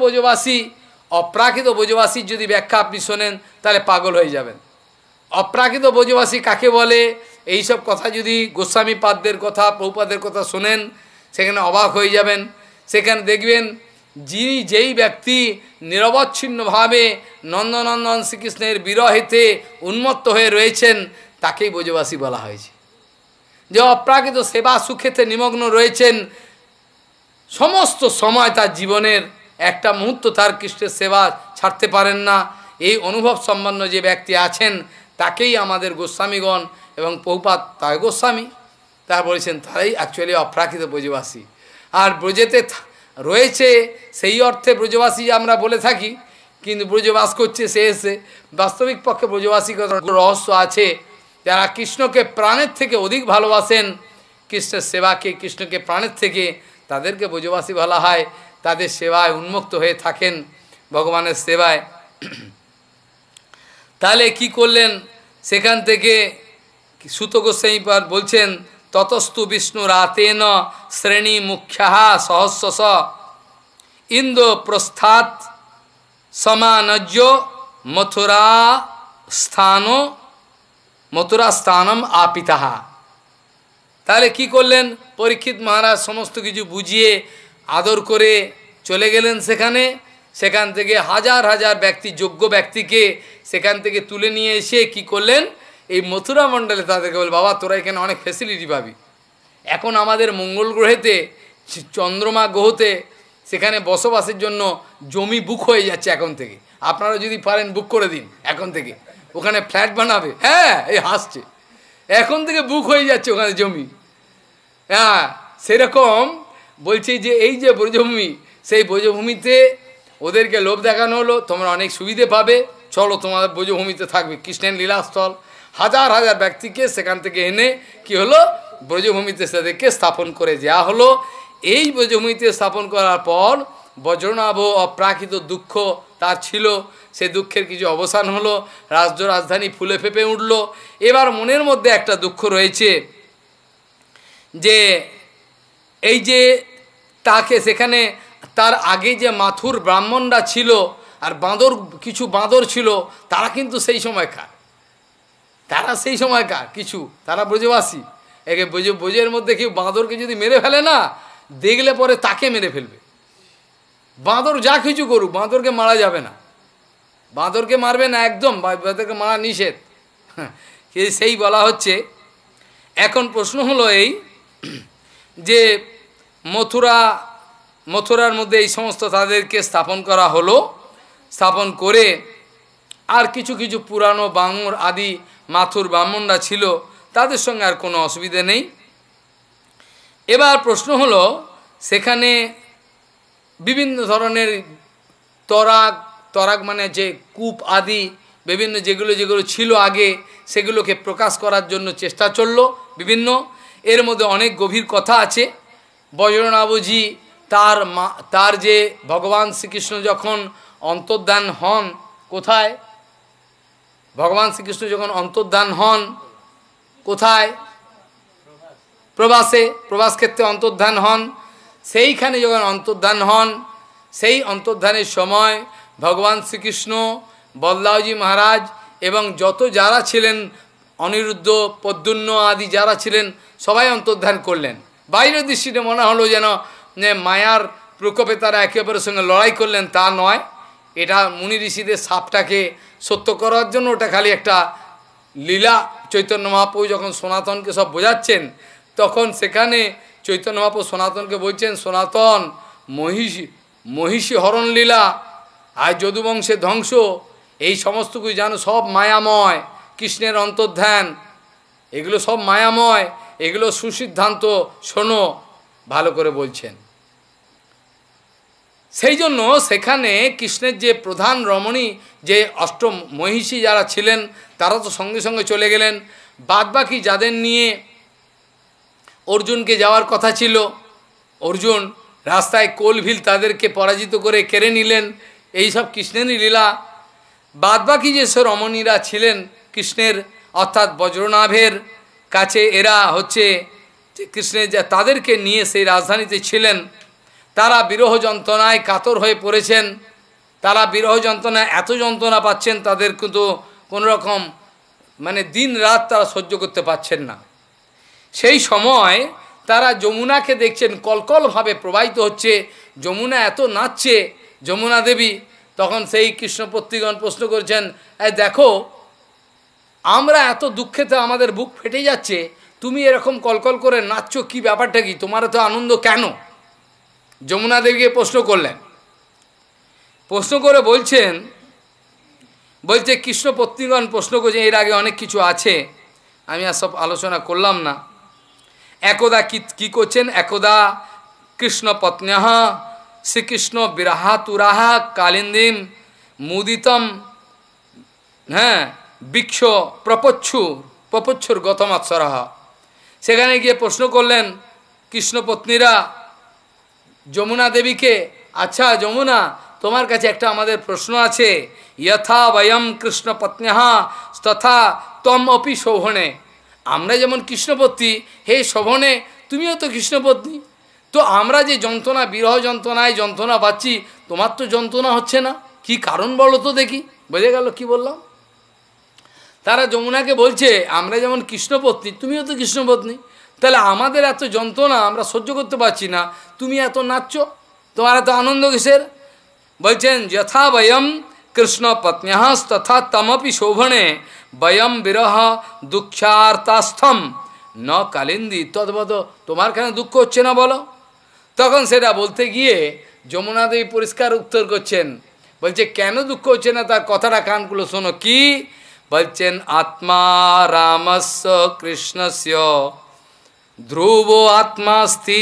ব্রজবাসীর যদি ব্যাখ্যা আপনি শোনেন তাহলে পাগল হয়ে যাবেন। অপ্রাকৃত ব্রজবাসী কাকে বলে, এইসব কথা যদি গোস্বামী পাদদের কথা, প্রভুপাদের কথা শোনেন সেখানে অবাক হয়ে যাবেন। সেখানে দেখবেন যেই ব্যক্তি নিরবচ্ছিন্নভাবে নন্দনন্দন শ্রীকৃষ্ণের বিরহেতে উন্মত্ত হয়ে রয়েছেন তাকেই ব্রজবাসী বলা হয়েছে। যে অপ্রাকৃত সেবা সুখেতে নিমগ্ন রয়েছেন, সমস্ত সময় তার জীবনের একটা মুহূর্ত তার কৃষ্ণের সেবা ছাড়তে পারেন না, এই অনুভব সম্পন্ন যে ব্যক্তি আছেন তাকেই আমাদের গোস্বামীগণ এবং প্রভুপাদ তার গোস্বামী তারা বলেছেন তারাই অ্যাকচুয়ালি অপ্রাকৃত ব্রজবাসী। আর ব্রজেতে রয়েছে সেই অর্থে ব্রজবাসী আমরা বলে থাকি, কিন্তু ব্রজবাস করছে সে এসে, বাস্তবিক পক্ষে ব্রজবাসী রহস্য আছে। যারা কৃষ্ণকে প্রাণের থেকে অধিক ভালোবাসেন, কৃষ্ণের সেবাকে, কৃষ্ণকে প্রাণের থেকে, তাদেরকে ব্রজবাসী বলা হয়। তাদের সেবায় উন্মুক্ত হয়ে থাকেন ভগবানের সেবায়। তাহলে কি করলেন? সেখান থেকে সুত গোস্বামী বলছেন ততস্তু বিষ্ণু রাতেন শ্রেণী মুখ্যা সহস্রশ ইন্দ্র প্রস্থাত সমানজ্য মথুরা স্থানম আপিতাহা। তাহলে কি করলেন? পরীক্ষিত মহারাজ সমস্ত কিছু বুঝিয়ে আদর করে চলে গেলেন সেখান থেকে হাজার হাজার ব্যক্তি, যোগ্য ব্যক্তিকে সেখান থেকে তুলে নিয়ে এসে কি করলেন? এই মথুরা মণ্ডলে তাদেরকে বল, বাবা তোরা এখানে অনেক ফ্যাসিলিটি পাবি। এখন আমাদের মঙ্গল গ্রহেতে, চন্দ্রমা গ্রহতে সেখানে বসবাসের জন্য জমি বুক হয়ে যাচ্ছে এখন থেকে। আপনারা যদি পারেন বুক করে দিন এখন থেকে, ওখানে ফ্ল্যাট বানাবে। হ্যাঁ, এই হাসছে, এখন থেকে বুক হয়ে যাচ্ছে ওখানে জমি। হ্যাঁ, সেরকম বলছি যে এই যে ব্রজভূমি, সেই ব্রজভূমিতে ওদেরকে লোভ দেখানো হলো, তোমরা অনেক সুবিধে পাবে, চলো তোমাদের ব্রজভূমিতে থাকবে, কৃষ্ণের লীলাস্থল। হাজার হাজার ব্যক্তিকে সেখান থেকে এনে কি হলো? ব্রজভূমিতে তাদেরকে স্থাপন করে দেওয়া হলো। এই ব্রজভূমিতে স্থাপন করার পর বজ্রনাভ অপ্রাকৃত দুঃখ তার ছিল, সে দুঃখের কিছু অবসান হলো, রাজ্য রাজধানী ফুলে ফেঁপে উঠল। এবার মনের মধ্যে একটা দুঃখ রয়েছে যে এই যে তাকে সেখানে তার আগে যে মাথুর ব্রাহ্মণরা ছিল আর কিছু বাঁদর ছিল, তারা কিন্তু সেই সময়কার, কিছু তারা ব্রজবাসী। একে ব্রজের মধ্যে কেউ বাঁদরকে যদি মেরে ফেলে না, দেখলে পরে তাকে মেরে ফেলবে। বাঁদর যা কিছু করুক, বাঁদরকে মারা যাবে না, বাঁদরকে মারবে না একদম, বাঁদরকে মারা নিষেধ। সেই বলা হচ্ছে। এখন প্রশ্ন হলো এই যে মথুরার মধ্যে এই সমস্ত তাদেরকে স্থাপন করা হলো, স্থাপন করে আর কিছু কিছু পুরানো বাঙুর আদি মাথুর ব্রাহ্মণরা ছিল, তাদের সঙ্গে আর কোনো অসুবিধা নেই। এবার প্রশ্ন হলো সেখানে বিভিন্ন ধরনের তরাগ মানে যে কূপ আদি বিভিন্ন যেগুলো ছিল আগে, সেগুলোকে প্রকাশ করার জন্য চেষ্টা চলল বিভিন্ন। এর মধ্যে অনেক গভীর কথা আছে। বজ্রনাভজি তার যে ভগবান শ্রীকৃষ্ণ যখন অন্তর্ধান হন, কোথায় ভগবান শ্রীকৃষ্ণ যখন অন্তর্ধান হন, কোথায়? প্রভাস ক্ষেত্রে অন্তর্ধান হন। সেইখানে যখন অন্তর্ধান হন, সেই অন্তর্ধানের সময় ভগবান শ্রীকৃষ্ণ, বলদাওজি মহারাজ এবং যত যারা ছিলেন, অনিরুদ্ধ, পদ্মুন্ন আদি যারা ছিলেন, সবাই অন্তর্ধান করলেন। বাইরের দৃষ্টিতে মনে হলো যেন যে মায়ার প্রকোপে তারা একে অপরের সঙ্গে লড়াই করলেন, তা নয়। এটা মুনি ঋষিদের সাপটাকে সত্য করার জন্য ওটা খালি একটা লীলা। চৈতন্য মহাপ্রভু যখন সনাতনকে সব বোঝাচ্ছেন, তখন সেখানে চৈতন্য মহাপ্রভু সনাতনকে বলছেন, সনাতন মহিষী হরণ লীলা আর যদুবংশের ধ্বংস, এই সমস্ত কিছু জানো সব মায়াময়, কৃষ্ণের অন্তর্ধান, এগুলো সব মায়াময়, এগুলো সুসিদ্ধান্ত, শোনো, ভালো করে বলছেন। সেই জন্য সেখানে কৃষ্ণের যে প্রধান রমণী, যে অষ্ট মহিষী যারা ছিলেন, তারা তো সঙ্গে সঙ্গে চলে গেলেন। বাদবাকি যাদের নিয়ে অর্জুনকে যাওয়ার কথা ছিল, অর্জুন রাস্তায় কোলভিল তাদেরকে পরাজিত করে কেড়ে নিলেন, এই সব কৃষ্ণেরই লীলা। বাদবাকি যেসব রমণীরা ছিলেন কৃষ্ণের, অর্থাৎ বজ্রনাভের কাছে, এরা হচ্ছে কৃষ্ণের যা তাদেরকে নিয়ে সেই রাজধানীতে ছিলেন, তারা বিরহ যন্ত্রণায় কাতর হয়ে পড়েছেন। তারা বিরহ যন্ত্রণায় এত যন্ত্রণা পাচ্ছেন, তাদের কিন্তু কোনোরকম মানে দিন রাত তারা সহ্য করতে পারছেন না। সেই সময় তারা যমুনাকে দেখছেন কলকলভাবে প্রবাহিত হচ্ছে, যমুনা এত নাচছে যমুনা দেবী। তখন সেই কৃষ্ণপত্নীগণ প্রশ্ন করছেন, দেখো আমরা এত দুঃখেতে আমাদের বুক ফেটে যাচ্ছে, তুমি এরকম কলকল করে নাচছো, কি ব্যাপারটা কি, তোমার এত আনন্দ কেন? যমুনা দেবীকে প্রশ্ন করলেন। প্রশ্ন করে বলছে কৃষ্ণপত্নীগণ প্রশ্ন করছেন, এর আগে অনেক কিছু আছে, আমি আর সব আলোচনা করলাম না। একদা কি করছেন, একদা কৃষ্ণপত্ন্যঃ শ্রীকৃষ্ণ বিরাহাতুরাহা কালিন্দীম মুদিতম বৃক্ষ প্রপচ্ছুর গতমাৎসরহ। সেখানে গিয়ে প্রশ্ন করলেন কৃষ্ণপত্নীরা যমুনা দেবীকে, আচ্ছা যমুনা, তোমার কাছে একটা আমাদের প্রশ্ন আছে। যথা বয়ম কৃষ্ণপত্ন্যঃ তথা তম অপি শোভনে। আমরা যেমন কৃষ্ণপত্নী, হে শোভনে তুমিও তো কৃষ্ণপত্নী, তো আমরা যে যন্ত্রণা, বিরহ যন্ত্রণায় যন্ত্রণা পাচ্ছি, তোমার তো যন্ত্রণা হচ্ছে না, কি কারণ বলো তো দেখি। বোঝা গেল কি বললাম? তারা যমুনাকে বলছে, আমরা যেমন কৃষ্ণপত্নী, তুমিও তো কৃষ্ণপত্নী, তাহলে আমাদের এত যন্ত্রণা আমরা সহ্য করতে পারছি না, তুমি এত নাচছো, তোমার এত আনন্দ কিসের? বলছেন যথা বয়ম কৃষ্ণপত্ন্যঃ তথা তমপি শোভনে বয়ম বিরহ দুঃখার্তাস্থম ন কালিন্দী তদ্বদ। তোমার কেন দুঃখ হচ্ছে না বলো? তখন সেটা বলতে গিয়ে যমুনা দেবী পরিষ্কার উত্তর করছেন, বলছে কেন দুঃখ হচ্ছে না তার কথাটা কানগুলো শোনো। কি বলছেন? আত্মা রামস্য কৃষ্ণস্য ধ্রুব আত্মাস্তি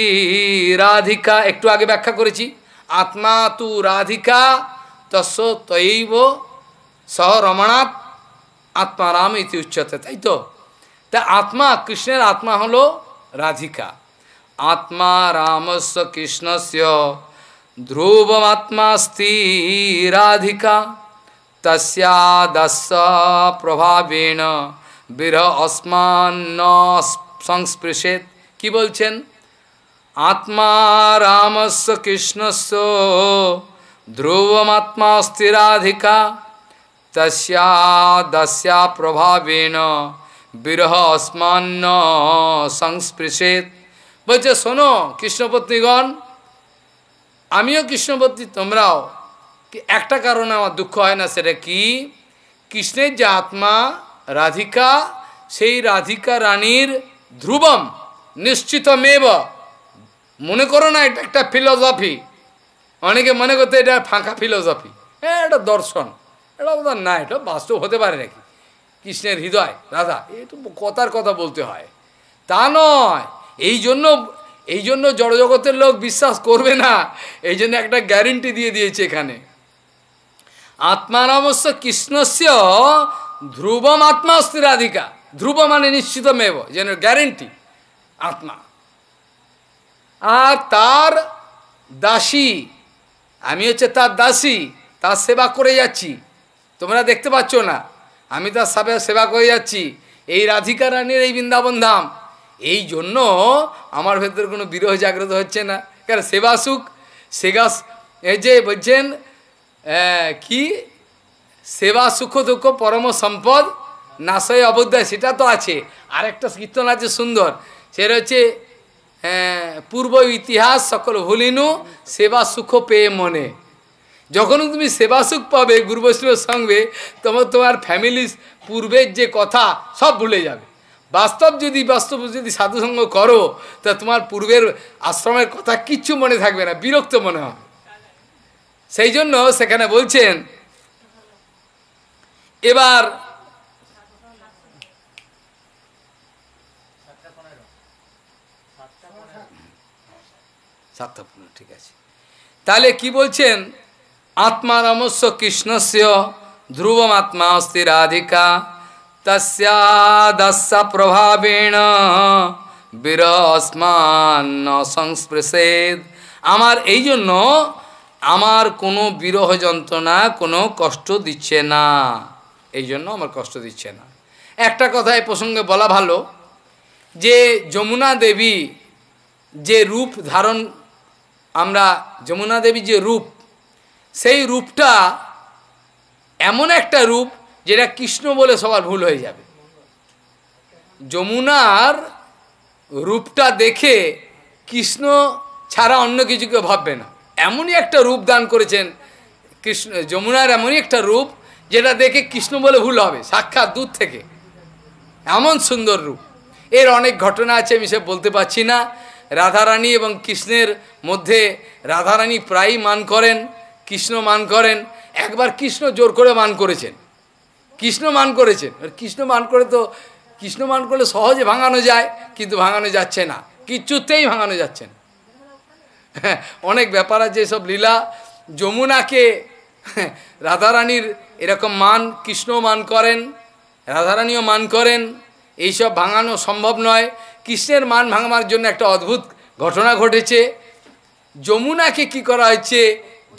রাধিকা। একটু আগে ব্যাখ্যা করেছি, আত্মা তু রাধিকা তস্য তৈব সহ রমণাৎ আত্মারাম ইতি উচ্যতে। তাই তো? তা আত্মা, কৃষ্ণের আত্মা হলো রাধিকা। আত্মা রামস্য কৃষ্ণস্য ধ্রুবমাত্মাস্তি রাধিকা তস্যাদস্য প্রভাবেণ বিরহ অস্মান্ন সংস্পৃশেত। কি বলছেন? আত্মা রামস্য কৃষ্ণস্য ধ্রুবমাত্মাস্তি রাধিকা তস্যাদস্য প্রভাবেণ বিরহ অস্মান্ন সংস্পৃশেত। বলছে শোনো কৃষ্ণপত্নীগণ, আমিও কৃষ্ণপত্নী, তোমরাও। একটা কারণে আমার দুঃখ হয় না, সেটা কি? কৃষ্ণের যে আত্মা রাধিকা, সেই রাধিকা রানীর ধ্রুবম নিশ্চিতমেব। মনে করো না এটা একটা ফিলোসফি, অনেকে মনে করতে এটা ফাঁকা ফিলোসফি, হ্যাঁ এটা দর্শন, এটা বোধহয় না, এটা বাস্তব হতে পারে নাকি? কৃষ্ণের হৃদয় রাধা, এটা কথার কথা বলতে হয়, তা নয়। এই জন্য জড়জগতের লোক বিশ্বাস করবে না, এই জন্য একটা গ্যারেন্টি দিয়ে দিয়েছে এখানে। আত্মারামস্য কৃষ্ণস্য ধ্রুবম আত্মা অস্তি রাধিকা। ধ্রুব মানে নিশ্চিতমেব, যেন গ্যারেন্টি আত্মা। আর তার দাসী, আমি হচ্ছে তার দাসী, তার সেবা করে যাচ্ছি, তোমরা দেখতে পাচ্ছ না, আমি তার সেবা করে যাচ্ছি। এই রাধিকা রানীর এই বৃন্দাবন ধাম, এই জন্য আমার ভেতরে কোনো বিরহ জাগ্রত হচ্ছে না। কারণ সেবা সুখ, এই যে বলছেন কি সেবা সুখ দুঃখ পরম সম্পদ নাশয় অবধ্যায়, সেটা তো আছে। আরেকটা কীর্তন আছে সুন্দর, সেটা হচ্ছে পূর্ব ইতিহাস সকল ভুলিনু সেবা সুখ পেয়ে মনে। যখন তুমি সেবা সুখ পাবে গুরু বৈষ্ণবের সঙ্গে, তোমার ফ্যামিলির পূর্বের যে কথা সব ভুলে যাবে। বাস্তব যদি সাধুসঙ্গ করো, তা তোমার পূর্বের আশ্রমের কথা কিচ্ছু মনে থাকবে না, বিরক্ত মনে হবে। সেই জন্য সেখানে বলছেন, এবার ঠিক আছে, তাহলে কি বলছেন, আত্মারমস্য কৃষ্ণস্য ধ্রুবম আত্মা অস্তি রাধিকা তস্যাদস্য প্রভাবেণ বিরহস্মান সংস্পৃশেদ। আমার এই জন্য আমার কোনো বিরহ যন্ত্রণা কোনো কষ্ট দিচ্ছে না, এই জন্য আমার কষ্ট দিচ্ছে না। একটা কথা এই প্রসঙ্গে বলা ভালো, যে যমুনা দেবী যে রূপ ধারণ, আমরা যমুনা দেবী যে রূপ, সেই রূপটা এমন একটা রূপ যেটা কৃষ্ণ বলে সবার ভুল হয়ে যাবে। যমুনার রূপটা দেখে কৃষ্ণ ছাড়া অন্য কিছুকে ভাববে না, এমনই একটা রূপ দান করেছেন কৃষ্ণ। যমুনার এমনই একটা রূপ যেটা দেখে কৃষ্ণ বলে ভুল হবে, সাক্ষাৎ দূর থেকে এমন সুন্দর রূপ। এর অনেক ঘটনা আছে, আমি সব বলতে পারছি না। রাধারানী এবং কৃষ্ণের মধ্যে রাধারানী প্রায়ই মান করেন, কৃষ্ণ মান করেন। একবার কৃষ্ণ জোর করে মান করেছেন, কৃষ্ণ মান করেছেন। কৃষ্ণ মান করে তো, কৃষ্ণ মান করলে সহজে ভাঙানো যায়, কিন্তু ভাঙানো যাচ্ছে না, কিচ্ছুতেই ভাঙানো যাচ্ছে না। অনেক ব্যাপার আছে, সব লীলা। যমুনাকে রাধারানীর এরকম মান কৃষ্ণ মান করেন, রাধারানীও মান করেন, এইসব ভাঙানো সম্ভব নয়। কৃষ্ণের মান ভাঙাবার জন্য একটা অদ্ভুত ঘটনা ঘটেছে। যমুনাকে কি করা হয়েছে,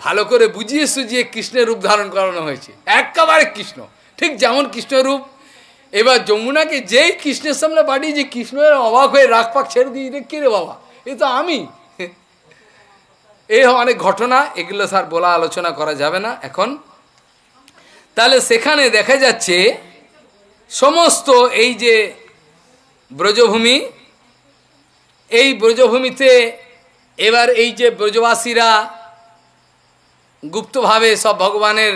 ভালো করে বুঝিয়ে সুঝিয়ে কৃষ্ণের রূপ ধারণ করানো হয়েছে, একেবারে কৃষ্ণ, ঠিক যেমন কৃষ্ণরূপ। এবার যমুনাকে যেই কৃষ্ণের সামনে পাঠিয়ে, যে কৃষ্ণের অবাক হয়ে রাগ পাক ছেড়ে দিয়ে, এটা কে রে বাবা, এ তো আমি। এই অনেক ঘটনা, এগুলো স্যার বলা আলোচনা করা যাবে না এখন। তাহলে সেখানে দেখা যাচ্ছে সমস্ত এই যে ব্রজভূমি, এই ব্রজভূমিতে এবার এই যে ব্রজবাসীরা গুপ্তভাবে সব ভগবানের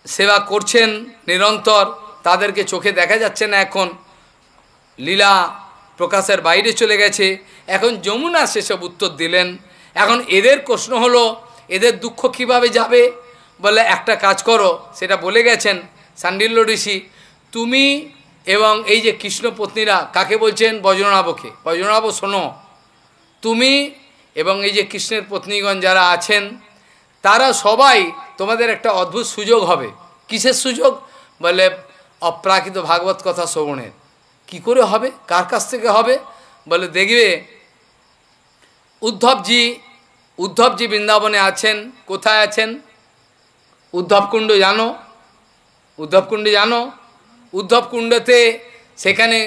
সেবা করছেন নিরন্তর, তাদেরকে চোখে দেখা যাচ্ছে না, এখন লীলা প্রকাশের বাইরে চলে গেছে। এখন যমুনা সেসব উত্তর দিলেন। এখন এদের প্রশ্ন হলো, এদের দুঃখ কিভাবে যাবে? বলে একটা কাজ করো, সেটা বলে গেছেন শাণ্ডিল্য ঋষি, তুমি এবং এই যে কৃষ্ণ পত্নীরা, কাকে বলছেন? বজ্রনাভকে। বজ্রনাভ শোনো, তুমি এবং এই যে কৃষ্ণের পত্নীগণ যারা আছেন, তারা সবাই তোমাদের একটা অদ্ভুত সুযোগ হবে। কিসের সুযোগ? বলে অপ্রাকৃত ভাগবত কথা শ্রবণের। কি করে হবে? কার কাছ থেকে হবে? বলে দেখবে উদ্ধবজি বৃন্দাবনে আছেন। কোথায় আছেন? উদ্ধবকুণ্ড জানো? উদ্ধবকুণ্ড জানো? উদ্ধবকুণ্ডতে, সেখানে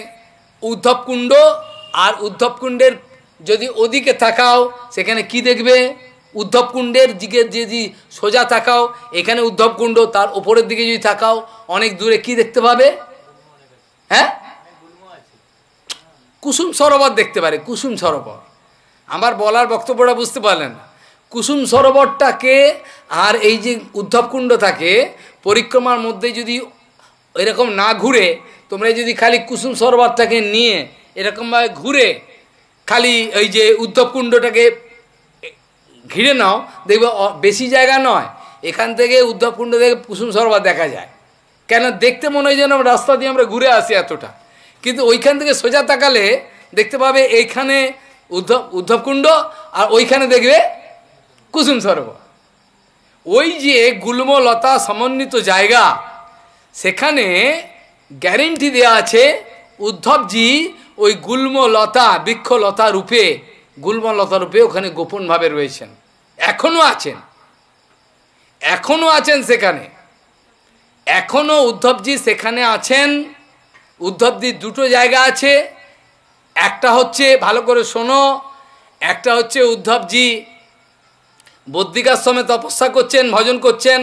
উদ্ধবকুণ্ড, আর উদ্ধবকুণ্ডের যদি ওদিকে তাকাও সেখানে কি দেখবে? উদ্ধবকুণ্ডের দিকে যদি সোজা তাকাও, এখানে উদ্ধবকুণ্ড, তার ওপরের দিকে যদি তাকাও অনেক দূরে কি দেখতে পাবে? হ্যাঁ, কুসুম সরোবর দেখতে পারে। কুসুম সরোবর, আমার বলার বক্তব্যটা বুঝতে পারলেন না। কুসুম সরোবরটাকে আর এই যে উদ্ধবকুণ্ড থাকে, পরিক্রমার মধ্যে যদি এরকম না ঘুরে, তোমরা যদি খালি কুসুম সরোবরটাকে নিয়ে এরকমভাবে ঘুরে খালি এই যে উদ্ধবকুণ্ডটাকে ঘিরে নাও, দেখবে বেশি জায়গা নয়, এখান থেকে উদ্ধবকুণ্ড থেকে কুসুম সরোবর দেখা যায়। কেন? দেখতে মনে হয় যেন রাস্তা দিয়ে আমরা ঘুরে আসি এতটা, কিন্তু ওইখান থেকে সোজা তাকালে দেখতে পাবে এইখানে উদ্ধবকুণ্ড, আর ওইখানে দেখবে কুসুম সরোবর। ওই যে গুল্ম লতা সমন্বিত জায়গা, সেখানে গ্যারেন্টি দেওয়া আছে উদ্ধবজি ওই গুল্মলতা বৃক্ষলতা রূপে, গুল্মলতা রূপে ওখানে গোপনভাবে রয়েছেন, এখনও আছেন, এখনও আছেন সেখানে, এখনও উদ্ধবজি সেখানে আছেন। উদ্ধবজির দুটো জায়গা আছে, একটা হচ্ছে, ভালো করে শোনো, একটা হচ্ছে উদ্ধবজি বদ্রিকাশ্রমে তপস্যা করছেন, ভজন করছেন।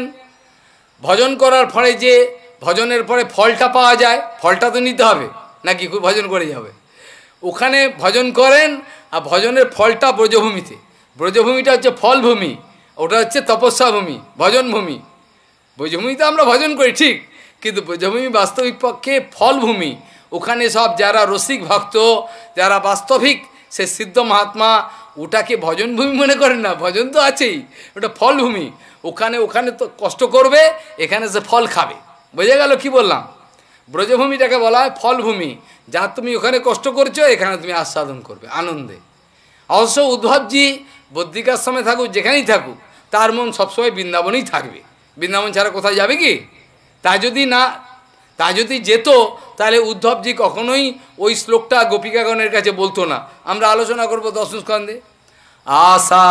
ভজন করার ফলে যে ভজনের পরে ফলটা পাওয়া যায়, ফলটা তো নিতে হবে নাকি ভজন করে যাবে। ওখানে ভজন করেন, আর ভজনের ফলটা ব্রজভূমিতে। ব্রজভূমিটা হচ্ছে ফলভূমি, ওটা হচ্ছে তপস্যা ভূমি, ভজন ভূমি। ব্রজভূমিতে আমরা ভজন করি ঠিক, কিন্তু ব্রজভূমি বাস্তবিক পক্ষে ফলভূমি। ওখানে সব যারা রসিক ভক্ত, যারা বাস্তবিক সে সিদ্ধ মহাত্মা, ওটাকে ভজন ভূমি মনে করেন না, ভজন তো আছেই, ওটা ফলভূমি। ওখানে তো কষ্ট করবে, এখানে সে ফল খাবে। বোঝা গেল কি বললাম? ব্রজভূমিটাকে বলা হয় ফলভূমি, যা তুমি ওখানে কষ্ট করছো, এখানে তুমি আস্বাদন করবে আনন্দে। অবশ্য উদ্ধবজি বদ্রিকাশ্রমে থাকুক, যেখানেই থাকুক, তার মন সবসময় বৃন্দাবনেই থাকবে। বৃন্দাবন ছাড়া কোথায় যাবে কি? তা যদি যেত, তাহলে উদ্ধবজি কখনোই ওই শ্লোকটা গোপিকাগণের কাছে বলতো না। আমরা আলোচনা করবো দশম স্কন্ধে। আশা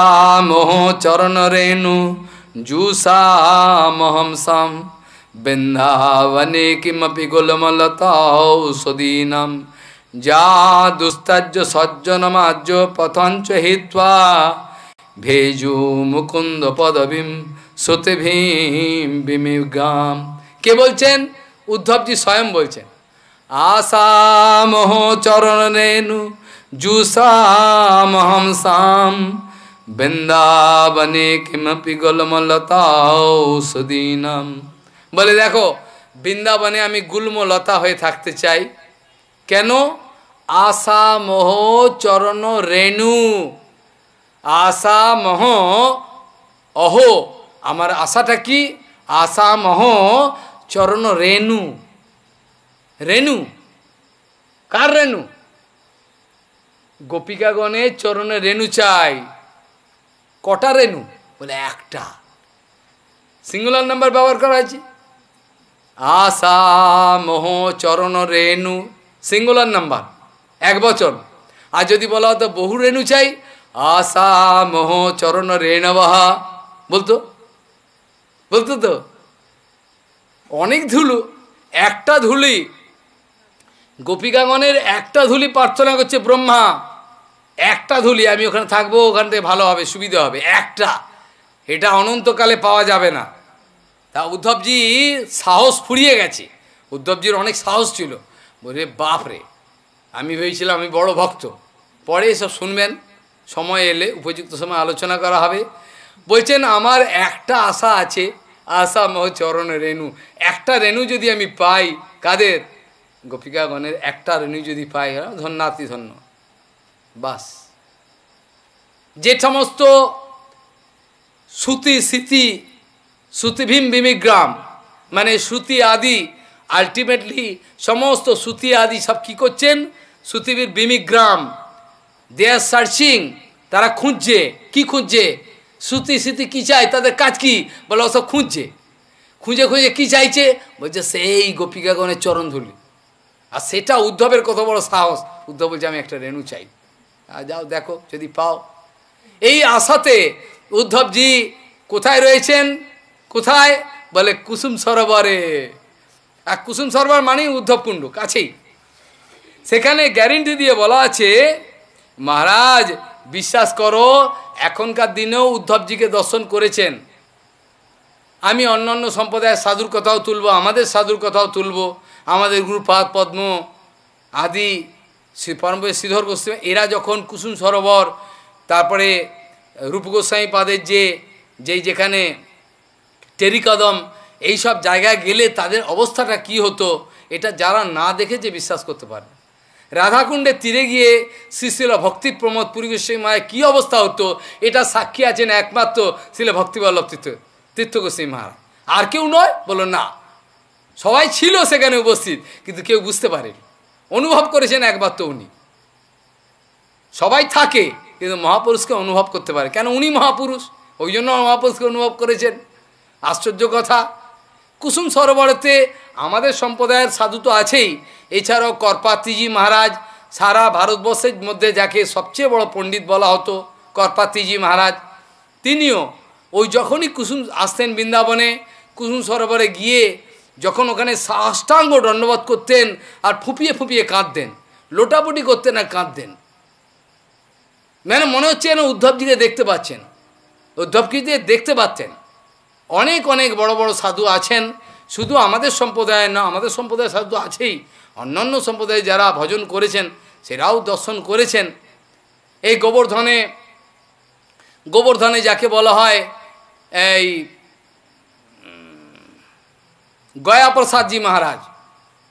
মোহ চরণ রেণু জুসা মহংসম বৃন্দাবনে কিমপি গুলমলতাঔষধীনাম যা দুস্তাজ্য সজ্জনমাজ্য পথঞ্চ হিত্বা ভেজু মুকুন্দ পদবিম সুতে ভীম বিমিগাম। কে বলছেন? উদ্ধবজি স্বয়ং বলছেন। আশা মোহ চরণ রেণু জুসামহংসাম বৃন্দাবনে কিমপি গুল্মলতাঔষধীনাম। বলে দেখো, বৃন্দাবনে আমি গুল্মলতা হয়ে থাকতে চাই। কেন? আশা মোহ চরণ রেণু। আশা মোহ অহো, আমার আশাটা কি? আশা মোহ চরণ রেণু। রেণু কার রেণু? গোপিকাগণের চরণে রেণু চাই। কটা রেণু? বলে একটা, সিঙ্গুলার নাম্বার ব্যবহার করা হয়েছে। আশা মোহ চরণ রেণু, সিঙ্গুলার নাম্বার, এক বচন। আর যদি বলা হতো বহু রেণু চাই, আশা মোহ চরণ রেণবহা, বলতো তো। অনেক ধুলো, একটা ধুলি, গোপিকাগণের একটা ধুলি প্রার্থনা করছে ব্রহ্মা। একটা ধুলি, আমি ওখানে থাকবো, ওখান থেকে ভালো হবে, সুবিধা হবে, একটা। এটা অনন্তকালে পাওয়া যাবে না। তা উদ্ধবজি সাহস ফুরিয়ে গেছে। উদ্ধবজির অনেক সাহস ছিল। বলে বাপরে, আমি ভেবেছিলাম আমি বড় ভক্ত। পরে এসব শুনবেন, সময় এলে উপযুক্ত সময় আলোচনা করা হবে। বলছেন আমার একটা আশা আছে, আশা মোহ চরণ রেণু। একটা রেণু যদি আমি পাই, কাদের? গোপিকাগণের একটা রেণু যদি পাই, ধন্যাতি ধন্য। বাস, যে সমস্ত শ্রুতি স্মৃতি, শ্রুতিভীম বিমিগ্রাম, মানে শ্রুতি আদি, আলটিমেটলি সমস্ত শ্রুতি আদি সব কী করছেন? শ্রুতিবীর বিমিগ্রাম, দে আর সার্চিং, তারা খুঁজছে। কি খুঁজছে? শ্রুতি স্মৃতি কী চাই, তাদের কাজ কি? বলে ওসব খুঁজছে। খুঁজে কি চাইছে? বলছে সেই গোপিকাগণের চরণ ধুলি। আর সেটা উদ্ধবের কত বড় সাহস। উদ্ধব বলছে আমি একটা রেণু চাই। যাও দেখো যদি পাও। এই আশাতে উদ্ধবজি কোথায় রয়েছেন? কোথায়? বলে কুসুম সরোবরে। আর কুসুম সরোবর মানেই উদ্ধব কুণ্ড, কাছেই। সেখানে গ্যারেন্টি দিয়ে বলা আছে, মহারাজ বিশ্বাস করো, এখনকার দিনেও উদ্ধবজিকে দর্শন করেছেন। আমি অন্যান্য সম্প্রদায়ের সাধুর কথাও তুলব, আমাদের সাধুর কথাও তুলব। আমাদের গুরুপাদ পদ্ম আদি পরমপুর শ্রীধর গোস্বামী, এরা যখন কুসুম সরোবর, তারপরে রূপ গোস্বামী পাদের যেখানে টেরিকদম, এইসব জায়গায় গেলে তাদের অবস্থাটা কি হতো, এটা যারা না দেখেছে বিশ্বাস করতে পারে। রাধাকুণ্ডের তীরে গিয়ে শ্রীশিল ভক্তি প্রমোদ পুরী গোস্বামী মায়ের কী অবস্থা হতো, এটা সাক্ষী আছেন একমাত্র শিল ভক্তিবল্লভ তীর্থ গোস্বামী মহারাজ। আর কেউ নয়? বলো না, সবাই ছিল সেখানে উপস্থিত, কিন্তু কেউ বুঝতে পারেনি। অনুভব করেছেন একমাত্র উনি। সবাই থাকে, কিন্তু মহাপুরুষকে অনুভব করতে পারে। কেন? উনি মহাপুরুষ, ওই জন্য মহাপুরুষকে অনুভব করেছেন। আশ্চর্য কথা। কুসুম সরোবরেতে আমাদের সম্প্রদায়ের সাধু তো আছেই, এছাড়াও করপাত্রীজি মহারাজ, সারা ভারতবর্ষের মধ্যে যাকে সবচেয়ে বড় পণ্ডিত বলা হতো করপাত্রীজি মহারাজ, তিনিও ওই যখনই কুসুম আসতেন বৃন্দাবনে, কুসুম সরোবরে গিয়ে যখন ওখানে সাষ্টাঙ্গ দণ্ডবোধ করতেন আর ফুপিয়ে ফুপিয়ে কাঁদতেন, লোটাপুটি করতেন আর কাঁদতেন। মানে মনে হচ্ছে যেন উদ্ধবজিকে দেখতে পাচ্ছেন, উদ্ধবজিকে দেখতে পাচ্ছেন। অনেক অনেক বড় বড় সাধু আছেন, শুধু আমাদের সম্প্রদায়ের না, আমাদের সম্প্রদায়ের সাধু আছেই, অন্যান্য সম্প্রদায়ে যারা ভজন করেছেন সেরাও দর্শন করেছেন। এই গোবর্ধনে যাকে বলা হয় এই গয়াপ্রসাদজি মহারাজ,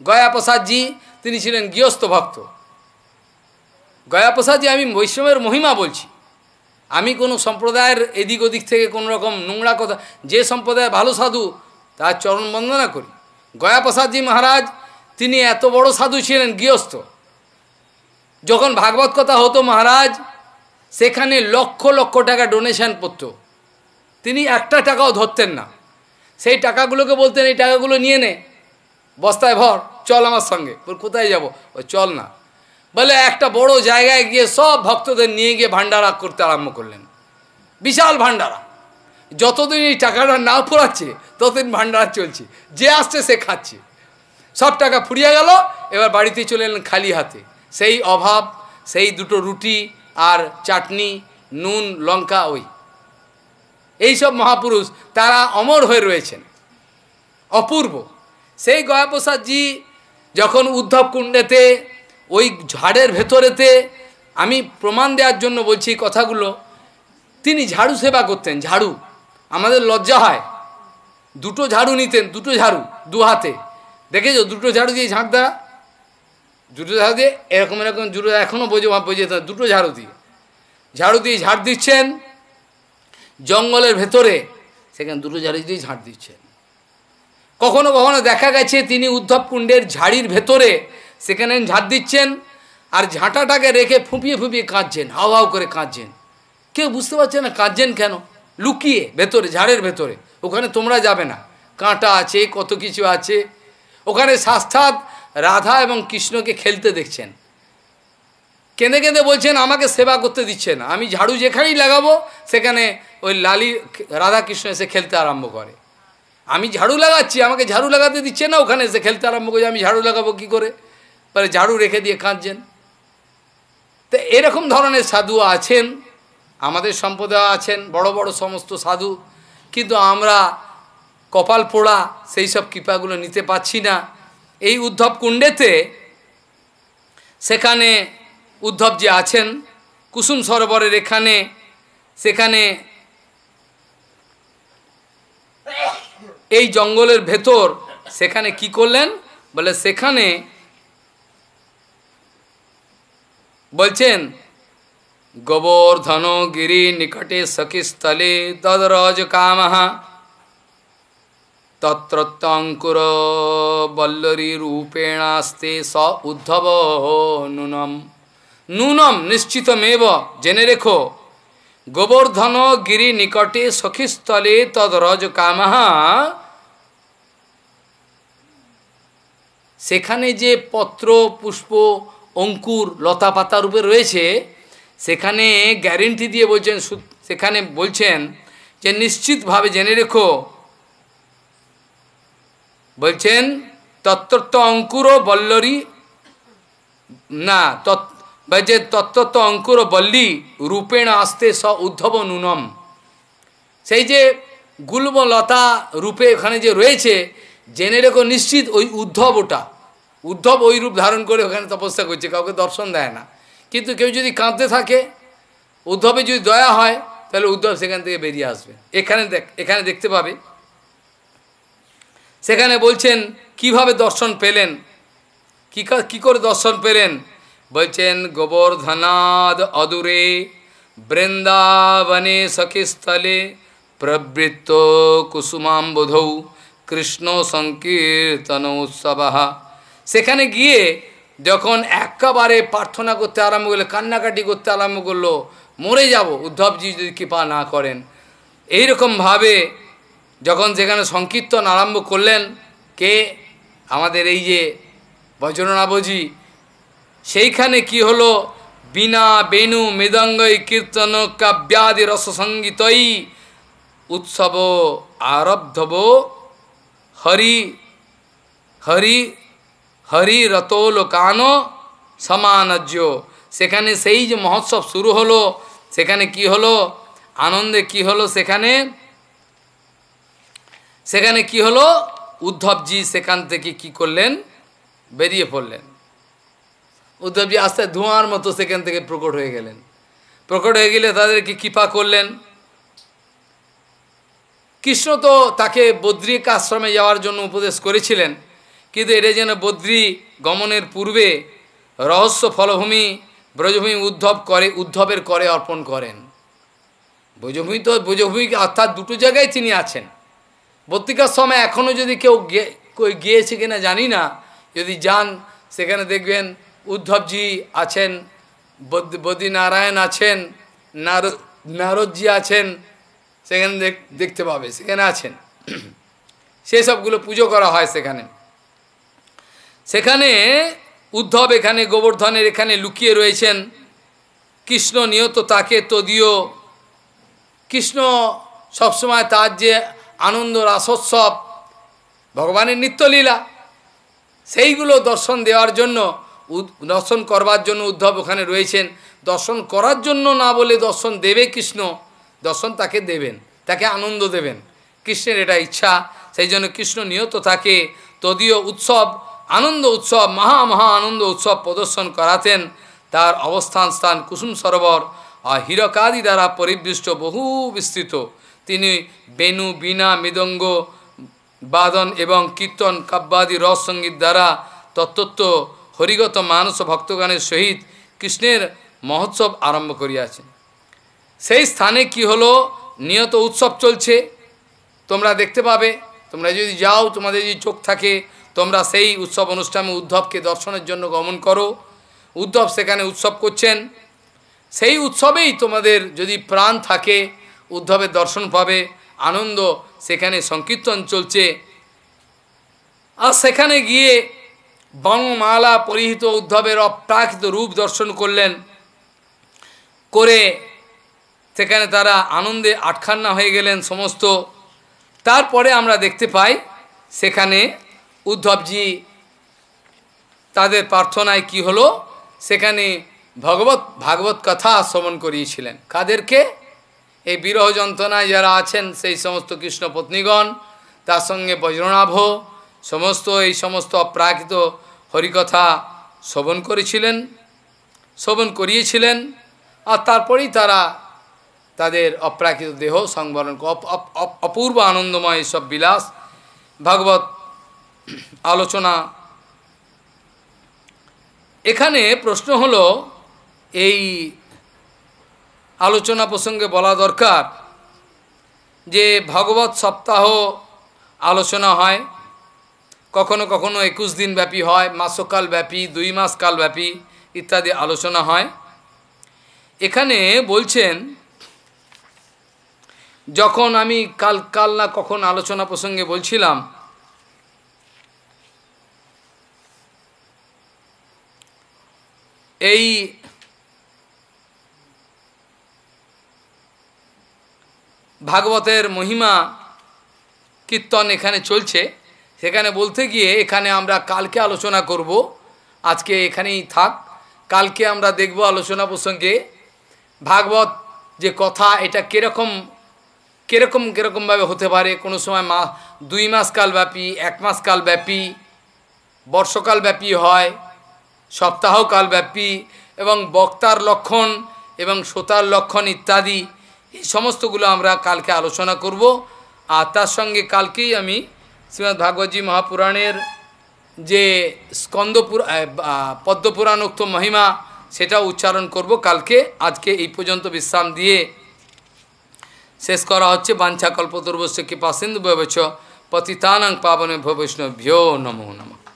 গয়াপ্রসাদজি তিনি ছিলেন গৃহস্থ ভক্ত। গয়াপ্রসাদজি, আমি বৈষ্ণবের মহিমা বলছি, আমি কোনো সম্প্রদায়ের এদিক ওদিক থেকে কোনো রকম নোংরা কথা, যে সম্প্রদায়ের ভালো সাধু তার চরণ বন্দনা করি। গয়াপ্রসাদজি মহারাজ তিনি এত বড় সাধু ছিলেন, গৃহস্থ। যখন ভাগবত কথা হতো মহারাজ সেখানে লক্ষ লক্ষ টাকা ডোনেশন পড়ত, তিনি একটা টাকাও ধরতেন না। সেই টাকাগুলোকে বলতেন এই টাকাগুলো নিয়ে নে, বস্তায় ভর, চল আমার সঙ্গে। কোথায় যাব? ও চল না, বলে একটা বড় জায়গায় গিয়ে সব ভক্তদের নিয়ে গিয়ে ভান্ডারা করতে আরম্ভ করলেন, বিশাল ভান্ডারা। যতদিন এই টাকাটা না ফুরাচ্ছে ততদিন ভান্ডারা চলছে, যে আসছে সে খাচ্ছে। সব টাকা ফুরিয়ে গেল, এবার বাড়িতে চলে এলেন খালি হাতে। সেই অভাব, সেই দুটো রুটি আর চাটনি, নুন লঙ্কা, এইসব মহাপুরুষ তারা অমর হয়ে রয়েছেন, অপূর্ব। সেই গয়াপ্রসাদজি যখন উদ্ধব কুণ্ডেতে ওই ঝাড়ের ভেতরেতে, আমি প্রমাণ দেওয়ার জন্য বলছি কথাগুলো, তিনি ঝাড়ু সেবা করতেন। ঝাড়ু, আমাদের লজ্জা হয়, দুটো ঝাড়ু নিতেন, দুটো ঝাড়ু দু হাতে, দেখেছো? দুটো ঝাড়ু দিয়ে ঝাঁট দেওয়া, দুটো ঝাড়ু দিয়ে এরকম এরকম দুটো, এখনও বোঝে দুটো ঝাড়ু দিয়ে ঝাড় দিচ্ছেন জঙ্গলের ভেতরে, সেখানে দুটো ঝাড়ু দিয়ে ঝাঁট দিচ্ছেন। কখনো কখনো দেখা গেছে তিনি উদ্ধব কুণ্ডের ঝাড়ির ভেতরে সেখানে ঝাঁট দিচ্ছেন, আর ঝাঁটাটাকে রেখে ফুঁপিয়ে ফুঁপিয়ে কাঁদছেন, হাও হাও করে কাঁদছেন। কেউ বুঝতে পারছে না কাঁদছেন কেন, লুকিয়ে ভেতরে, ঝাড়ের ভেতরে। ওখানে তোমরা যাবে না, কাঁটা আছে, কত কিছু আছে। ওখানে সাক্ষাৎ রাধা এবং কৃষ্ণকে খেলতে দেখছেন, কেঁদে কেঁদে বলছেন আমাকে সেবা করতে দিচ্ছে না, আমি ঝাড়ু যেখানেই লাগাবো সেখানে ওই লালি রাধা কৃষ্ণ এসে খেলতে আরম্ভ করে। আমি ঝাড়ু লাগাচ্ছি, আমাকে ঝাড়ু লাগাতে দিচ্ছে না, ওখানে এসে খেলতে আরম্ভ করছে, আমি ঝাড়ু লাগাবো কী করে? পরে ঝাড়ু রেখে দিয়ে কাঁদছেন। তো এরকম ধরনের সাধু আছেন, আমাদের সম্প্রদায় আছেন, বড় বড় সমস্ত সাধু, কিন্তু আমরা কপাল পোড়া সেই সব কৃপাগুলো নিতে পারছি না। এই উদ্ধব কুণ্ডেতে সেখানে উদ্ধবজি আছেন, কুসুম সরোবরের এখানে, সেখানে এই জঙ্গলের ভেতর, সেখানে কি করলেন বলে, সেখানে বলছেন গোবর্ধন গিরি নিকটে সখিস্থলে তদরজ কামহা তত্রত্যঙ্কুর বল্লরী রূপেণাস্তে স উদ্ধব নূনম। নূনম নিশ্চিতমেব, জেনে রেখো, গোবর্ধন গিরি নিকটে সখিস্থলে তদরজ কামহা, সেখানে যে পত্র পুষ্প অঙ্কুর লতা পাতা রূপে রয়েছে, সেখানে গ্যারেন্টি দিয়ে বলছেন, সেখানে বলছেন যে নিশ্চিতভাবে জেনে রেখো, বলছেন তত্ত্ব অঙ্কুর বল্লরী, না যে তত্ত্ব অঙ্কুর বল্লী রূপেণ আস্তে স উদ্ধব নূনম। সেই যে গুল্ম লতা রূপে ওখানে যে রয়েছে, জেনে রেখো নিশ্চিত ওই উদ্ধব, ওটা উদ্ধব ওই রূপ ধারণ করে ওখানে তপস্যা করছে, কাউকে দর্শন দেয় না। কিন্তু কেউ যদি কাঁদতে থাকে, উদ্ধবে যদি দয়া হয়, তাহলে উদ্ধব সেখান থেকে বেরিয়ে আসবে। এখানে দেখতে পাবে। সেখানে বলছেন কিভাবে দর্শন পেলেন, কি করে দর্শন পেলেন, বলছেন গোবর্ধনাদ অদূরে বৃন্দাবনে সখিস্থলে প্রবৃত্ত কুসুমাম্বুধৌ কৃষ্ণ সংকীর্তন উৎসব। সেখানে গিয়ে যখন একেবারে প্রার্থনা করতে আরম্ভ করলো, কান্নাকাটি করতে আরম্ভ করলো, মরে যাব উদ্ধবজি যদি কৃপা না করেন, এইরকমভাবে যখন সেখানে সংকীর্তন আরম্ভ করলেন, কে? আমাদের এই যে বজ্রনাভজি, সেইখানে কি হলো, বিনা বেণু মৃদঙ্গই কীর্তন কাব্যাদি রসসঙ্গীতই উৎসব আরব্ধব হরি হরি হরি রতোলোকান সমানজ্য। সেখানে সেই যে মহোৎসব শুরু হলো, সেখানে কি হলো, আনন্দে কি হলো, সেখানে কি হলো, উদ্ধবজি সেখান থেকে কি করলেন, বেরিয়ে পড়লেন। উদ্ধবজি আস্তে ধোঁয়ার মতো সেখান থেকে প্রকট হয়ে গেলেন। প্রকট হয়ে গেলে তাদেরকে কৃপা করলেন। কৃষ্ণ তো তাকে বদ্রিক আশ্রমে যাওয়ার জন্য উপদেশ করেছিলেন, কিন্তু এটা যেন বদ্রী গমনের পূর্বে রহস্য ফলভূমি ব্রজভূমি উদ্ধবের করে অর্পণ করেন। ব্রজভূমি অর্থাৎ দুটো জায়গায় তিনি আছেন। বদ্রিকার সময় এখনও যদি কেউ গিয়েছে কিনা জানি না, যদি যান সেখানে দেখবেন উদ্ধবজি আছেন, বদ্রীনারায়ণ আছেন, নারদজি আছেন, সেখানে দেখতে পাবে, সেখানে আছেন। সেই সবগুলো পুজো করা হয় সেখানে। সেখানে উদ্ধব এখানে গোবর্ধনের এখানে লুকিয়ে রয়েছেন। কৃষ্ণ নিয়ত তাকে তদীয়, কৃষ্ণ সবসময় তার যে আনন্দ রাসোৎসব ভগবানের নিত্যলীলা সেইগুলো দর্শন দেওয়ার জন্য, দর্শন করবার জন্য উদ্ধব ওখানে রয়েছেন। দর্শন করার জন্য না বলে দর্শন দেবে কৃষ্ণ, দর্শন তাকে দেবেন, তাকে আনন্দ দেবেন, কৃষ্ণের এটা ইচ্ছা। সেই জন্য কৃষ্ণ নিয়ত তাকে তদীয় উৎসব, আনন্দ উৎসব, মহা আনন্দ উৎসব প্রদর্শন করাতেন। তার অবস্থান স্থান কুসুম সরোবর আর হীরকাদি দ্বারা পরিবৃষ্ট, বহু বিস্তৃত। তিনি বেণু, বীণা, মৃদঙ্গ বাদন এবং কীর্তন কাব্যাদি রস সঙ্গীত দ্বারা তত্ত্ব হরিগত মানস ভক্তগণের সহিত কৃষ্ণের মহোৎসব আরম্ভ করিয়াছেন। সেই স্থানে কি হলো, নিয়ত উৎসব চলছে, তোমরা দেখতে পাবে। তোমরা যদি যাও, তোমাদের যদি চোখ থাকে, তোমরা সেই উৎসব অনুষ্ঠানে উদ্ধবকে দর্শনের জন্য গমন করো। উদ্ধব সেখানে উৎসব করছেন। সেই উৎসবেই তোমাদের যদি প্রাণ থাকে, উদ্ধবের দর্শন পাবে, আনন্দ। সেখানে সংকীর্তন চলছে। আর সেখানে গিয়ে বনমালা পরিহিত উদ্ধবের অপ্রাকৃত রূপ দর্শন করলেন, করে সেখানে তারা আনন্দে আটখান্না হয়ে গেলেন সমস্ত। তারপরে আমরা দেখতে পাই সেখানে উদ্ধবজি তাদের প্রার্থনায় কি হলো, সেখানে ভাগবত কথা শ্রবণ করিয়েছিলেন। কাদেরকে? এই বিরহ যন্ত্রণায় যারা আছেন সেই সমস্ত কৃষ্ণ পত্নীগণ, তার সঙ্গে বজ্রনাভ, সমস্ত এই সমস্ত অপ্রাকৃত হরিকথা শ্রবণ করিয়েছিলেন। আর তারপরেই তারা তাদের অপ্রাকৃত দেহ সংবরণ, অপূর্ব আনন্দময় সব বিলাস ভাগবত আলোচনা। এখানে প্রশ্ন হলো, এই আলোচনা প্রসঙ্গে বলা দরকার যে ভগবত সপ্তাহ আলোচনা হয়, কখনো কখনো 21 দিন ব্যাপী হয়, মাসকাল ব্যাপী, 2 মাস কাল ব্যাপী ইত্যাদি আলোচনা হয়। এখানে বলছেন, যখন আমি কাল না কখন আলোচনা প্রসঙ্গে বলছিলাম, এই ভাগবতের মহিমা কীর্তন এখানে চলছে, সেখানে বলতে গিয়ে এখানে আমরা কালকে আলোচনা করব, আজকে এখানেই থাক। কালকে আমরা দেখব আলোচনা প্রসঙ্গে ভাগবত যে কথা, এটা কিরকমভাবে হতে পারে। কোনো সময় 2 মাস কাল ব্যাপী, 1 মাস কাল ব্যাপী, বর্ষকাল ব্যাপী হয়, সপ্তাহকাল ব্যাপী, এবং বক্তার লক্ষণ এবং শ্রোতার লক্ষণ ইত্যাদি, এই সমস্তগুলো আমরা কালকে আলোচনা করব। আর তার সঙ্গে কালকেই আমি শ্রীমদ্ ভাগবতী মহাপুরাণের যে পদ্মপুরাণোক্ত মহিমা সেটা উচ্চারণ করব কালকে। আজকে এই পর্যন্ত বিশ্রাম দিয়ে শেষ করা হচ্ছে। বাঞ্ছা কল্পতরুভ্যশ্চ কৃপা সিন্ধুভ্যশ্চ পতিতানাং পাবনেভ্যো বৈষ্ণবেভ্যো নমো নমঃ।